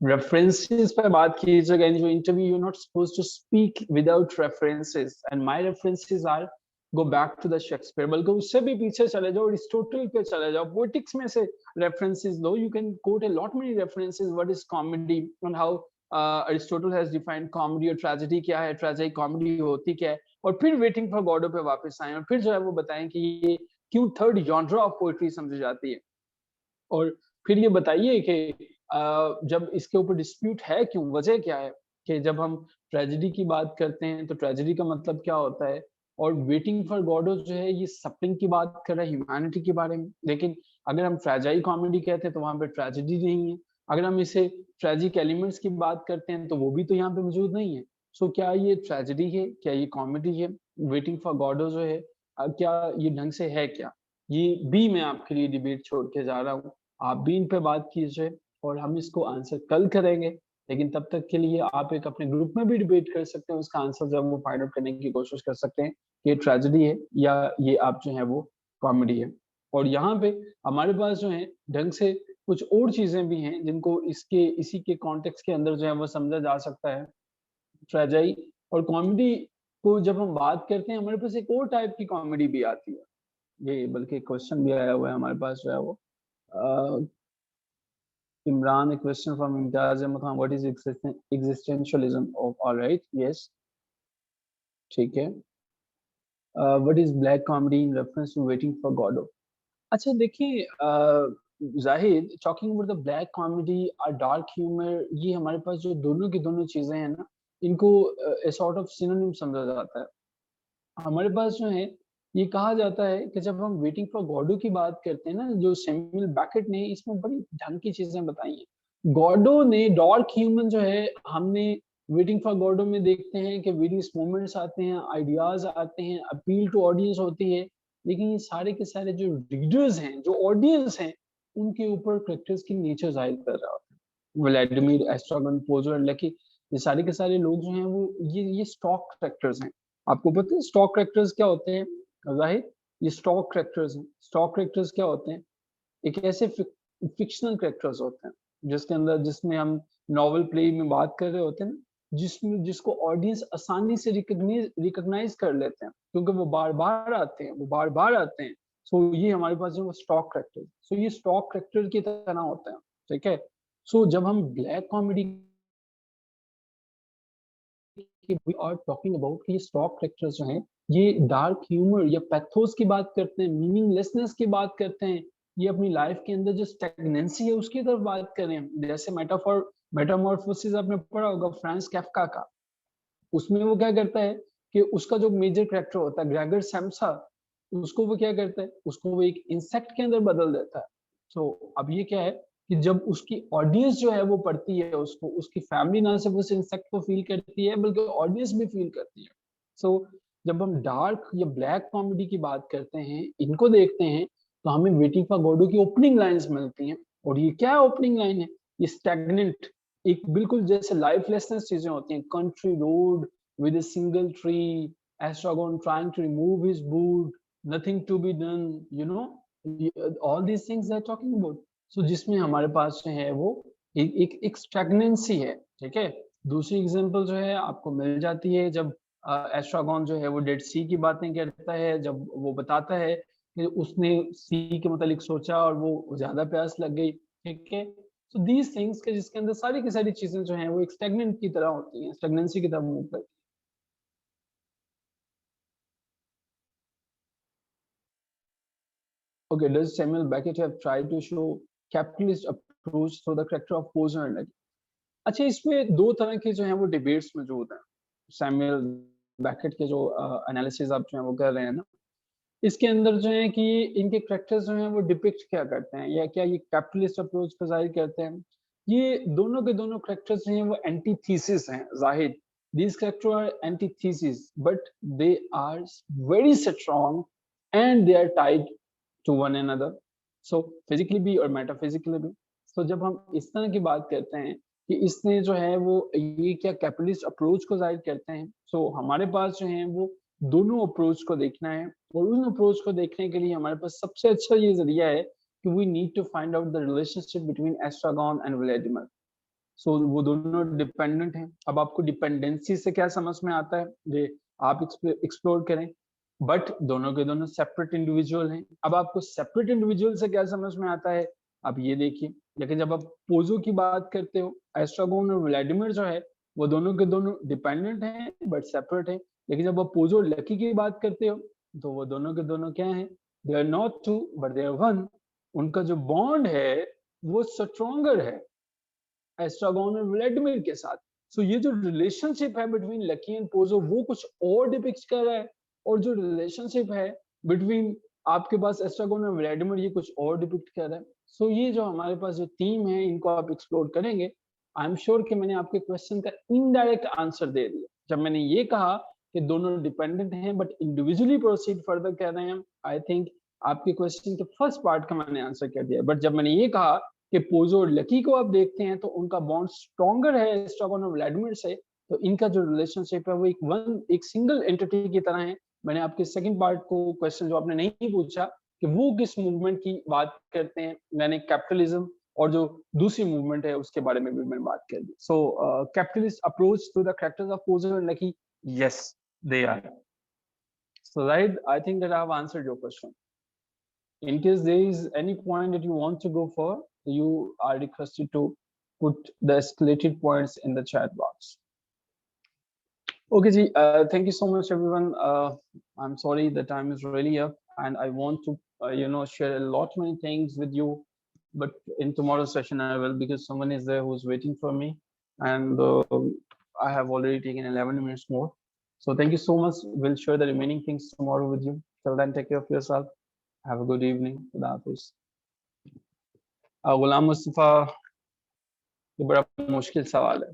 References पे बात कीजिएगा इन जो interview, you are not supposed to speak without references, and my references are go back to the Shakespeare, बल्कि उससे भी पीछे चले जाओ, अरिस्टोटल पे चले जाओ, पोएटिक्स में से references low. You can coat a lot many references, what is comedy and how Aristotle has defined comedy, और ट्रेजेडी क्या है, ट्रेजेडी कॉमेडी होती क्या है, और फिर वेटिंग फॉर गॉडो पे वापस आए और फिर जो है वो बताएं कि ये क्यों थर्ड जॉनर ऑफ पोएट्री समझी जाती है, और फिर ये बताइए कि जब इसके ऊपर डिस्प्यूट है क्यों, वजह क्या है। कि जब हम ट्रेजेडी की बात करते हैं तो ट्रेजेडी का मतलब क्या होता है, और वेटिंग फॉर गॉडो जो है ये सफरिंग की बात कर रहा है, ह्यूमैनिटी के बारे में। लेकिन अगर हम फ्रेजाइल कॉमेडी कहते हैं तो वहां पे ट्रेजेडी नहीं है। अगर हम इसे ट्रेजिक एलिमेंट्स की बात करते हैं तो वो भी तो यहाँ पे मौजूद नहीं है। सो क्या ये ट्रेजेडी है, क्या ये कॉमेडी है? वेटिंग फॉर गॉडो जो है क्या ये ढंग से है क्या? ये भी मैं आपके लिए डिबेट छोड़ के जा रहा हूँ, आप भी इन पे बात कीजिए और हम इसको आंसर कल करेंगे। लेकिन तब तक के लिए आप एक अपने ग्रुप में भी डिबेट कर सकते हैं, उसका आंसर जो है वो फाइंड आउट करने की कोशिश कर सकते हैं कि ये ट्रेजेडी है या ये आप जो है वो कॉमेडी है। और यहाँ पे हमारे पास जो है ढंग से कुछ और चीजें भी हैं जिनको इसी के कॉन्टेक्स्ट के अंदर जो है वो समझा जा सकता है। ट्रेजेडी और कॉमेडी को जब हम बात करते हैं, हमारे पास एक और टाइप की कॉमेडी भी आती है। ये बल्कि क्वेश्चन भी आया हुआ है हमारे पास जो है वो Imran, a question from Imtiaz Ahmed Khan, what is existentialism of? All right, yes, ठीक है। What is black comedy in reference to waiting for Godot? अच्छा देखिए Zahid, talking about the black comedy और डार्क ह्यूमर, ये हमारे पास जो दोनों की दोनों चीजें हैं ना, इनको सॉर्ट ऑफ सिनोनिम समझा जाता है। हमारे पास जो है ये कहा जाता है कि जब हम वेटिंग फॉर गॉडो की बात करते हैं ना, जो सैमुअल बेकेट ने इसमें बड़ी ढंग की चीजें बताई हैं। गॉडो ने डार्क ह्यूमन जो है, हमने वेटिंग फॉर गॉडो में देखते हैं कि वेरियस मोमेंट्स आते हैं, आइडियाज आते हैं, अपील टू ऑडियंस होती है, लेकिन ये सारे के सारे जो रीडर्स हैं, जो ऑडियंस हैं, उनके ऊपर कैरेक्टर्स की नेचर जाहिर कर रहा होता है। व्लादिमीर, एस्ट्रागन, पोजर, लकी, ये सारे के सारे लोग जो हैं वो ये स्टॉक कैरेक्टर्स हैं। आपको पता है स्टॉक कैरेक्टर्स क्या होते हैं जाहिर? ये स्टॉक कैरेक्टर्स हैं। स्टॉक कैरेक्टर्स क्या होते हैं? एक ऐसे फिक्शनल कैरेक्टर्स होते हैं जिसके अंदर, जिसमें हम नॉवल प्ले में बात कर रहे होते हैं, जिसको ऑडियंस आसानी से रिकॉग्नाइज कर लेते हैं क्योंकि वो बार बार आते हैं, वो बार बार आते हैं। सो ये हमारे पास जो स्टॉक कैरेक्टर, सो ये स्टॉक कैरेक्टर की तरह होते हैं, ठीक है। सो जब हम black comedy we are talking about कि ये स्टॉक कैरेक्टर्स जो हैं, ये डार्क ह्यूमर या पैथोस की बात करते हैं, मीनिंगलेसनेस की बात करते हैं, ये अपनी लाइफ के अंदर जो स्टैग्नेंसी है उसकी तरफ बात कर रहे हैं। जैसे मेटामॉर्फोसिस आपने पढ़ा होगा फ्रांस कैफका का, उसमें वो क्या करता है कि उसका जो मेजर कैरेक्टर होता है ग्रेगर सैम्सा, उसको वो क्या करता है, उसको वो एक इंसेक्ट के अंदर बदल देता है। तो अब ये क्या है कि जब उसकी ऑडियंस जो है वो पढ़ती है उसको, उसकी फैमिली ना सिर्फ उस इंसेक्ट को फील करती है बल्कि ऑडियंस भी फील करती है। सो जब हम डार्क या ब्लैक कॉमेडी की बात करते हैं, इनको देखते हैं, तो हमें वेटिंग फॉर गॉडो की ओपनिंग लाइंस मिलती हैं। और ये क्या ओपनिंग लाइन है? ये स्टैग्नेंट, एक बिल्कुल जैसे लाइफलेसनेस चीजें होती हैं, country road with a single tree, Astragon trying to remove his boot, nothing to be done, you know, all these things they're talking about. So जिसमें हमारे पास जो है वो एक स्टैग्नेंसी है, ठीक है। दूसरी एग्जांपल जो है आपको मिल जाती है जब एस्ट्रागॉन जो है वो डेड सी की बातें करता है, जब वो बताता है कि उसने सी के मतलब सोचा और वो ज्यादा प्यास लग गई, ठीक है। So these things के जिसके अंदर सारी की सारी चीजें जो हैं वो एक स्टैग्नेंट की तरह होती हैं, स्टैग्नेंसी की तरह मूव करती हैं। Okay, does Samuel Beckett have tried to show capitalist approach through the character of Posner and Levy? अच्छा, इसमें दो तरह के जो हैं वो डिबेट्स मौजूद हैं। सैमुअल बैकेट के जो एनालिसिस आप जो है वो कर रहे हैं ना, इसके अंदर जो है कि इनके कैरेक्टर्स जो हैं वो डिपिक्ट क्या करते हैं या क्या ये कैपिटलिस्ट अप्रोच को जाहिर करते हैं। ये दोनों के दोनों कैरेक्टर्स जो हैं वो एंटीथीसिस हैं जाहिर। These characters are antithesis, but they are very strong and they are tied to one another, so physically भी और metaphysically भी। so जब हम इस तरह की बात करते हैं कि इसने जो है वो ये क्या कैपिटलिस्ट अप्रोच को जाहिर करते हैं, so हमारे पास जो है वो दोनों अप्रोच को देखना है, और उन अप्रोच को देखने के लिए हमारे पास सबसे अच्छा ये जरिया है कि we need to find out the relationship between Estragon and Vladimir. So वो दोनों डिपेंडेंट हैं। अब आपको डिपेंडेंसी से क्या समझ में आता है ये आप एक्सप्लोर करें, बट दोनों के दोनों सेपरेट इंडिविजुअल हैं। अब आपको सेपरेट इंडिविजुअल से क्या समझ में आता है, अब ये देखिए। लेकिन जब आप पोजो की बात करते हो, एस्ट्रागोन और व्लादिमीर जो है वो दोनों के दोनों डिपेंडेंट हैं बट सेपरेट है। लेकिन जब आप पोजो और लकी की बात करते हो तो वो दोनों के दोनों क्या हैं, they are not two but they are one. उनका जो बॉन्ड है वो स्ट्रॉन्गर है एस्ट्रागोन और व्लादिमीर के साथ। सो ये जो रिलेशनशिप है बिटवीन लकी एंड पोजो वो कुछ और डिपिक्ट कर रहा है, और जो रिलेशनशिप है बिटवीन आपके पास एस्ट्रागोन और व्लादिमीर ये कुछ और डिपिक्ट कर रहा है। सो ये जो हमारे पास जो थीम है इनको आप एक्सप्लोर करेंगे। आई एम श्योर कि मैंने आपके क्वेश्चन का इनडायरेक्ट आंसर दे दिया जब मैंने ये कहा कि दोनों डिपेंडेंट हैं बट इंडिविजुअली प्रोसीड फर्दर कर रहे हैं। आई थिंक आपके क्वेश्चन के फर्स्ट पार्ट का मैंने आंसर कर दिया, बट जब मैंने ये कहा कि पोजो और लकी को आप देखते हैं तो उनका बॉन्ड स्ट्रॉन्गर है एस्ट्रागोन और व्लादिमीर से, तो इनका जो रिलेशनशिप है वो एक सिंगल एंटिटी की तरह है। मैंने आपके सेकंड पार्ट को क्वेश्चन जो आपने नहीं पूछा कि वो किस मूवमेंट की बात करते हैं, मैंने कैपिटलिज्म और जो दूसरी मूवमेंट है उसके बारे में भी मैंने बात कर दी। So capitalist approach to the characters of Pozzo and Lucky, yes they are. So right, I think that I have answered your question. In case there is any point that you want to go for, you are requested to put the escalated points in the chat box. Okay ji, thank you so much everyone. I'm sorry the time is really up and I want to share a lot many things with you, but in tomorrow's session I will, because someone is there who's waiting for me and I have already taken 11 minutes more. So thank you so much. We'll share the remaining things tomorrow with you. Till then, take care of yourself. Have a good evening. Khuda Hafiz. Ghulam Mustafa, ये बड़ा मुश्किल सवाल है।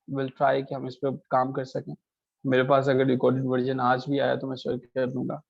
We'll try कि हम इस पर काम कर सकें। मेरे पास अगर रिकॉर्डेड वर्जन आज भी आया तो मैं शेयर कर दूंगा।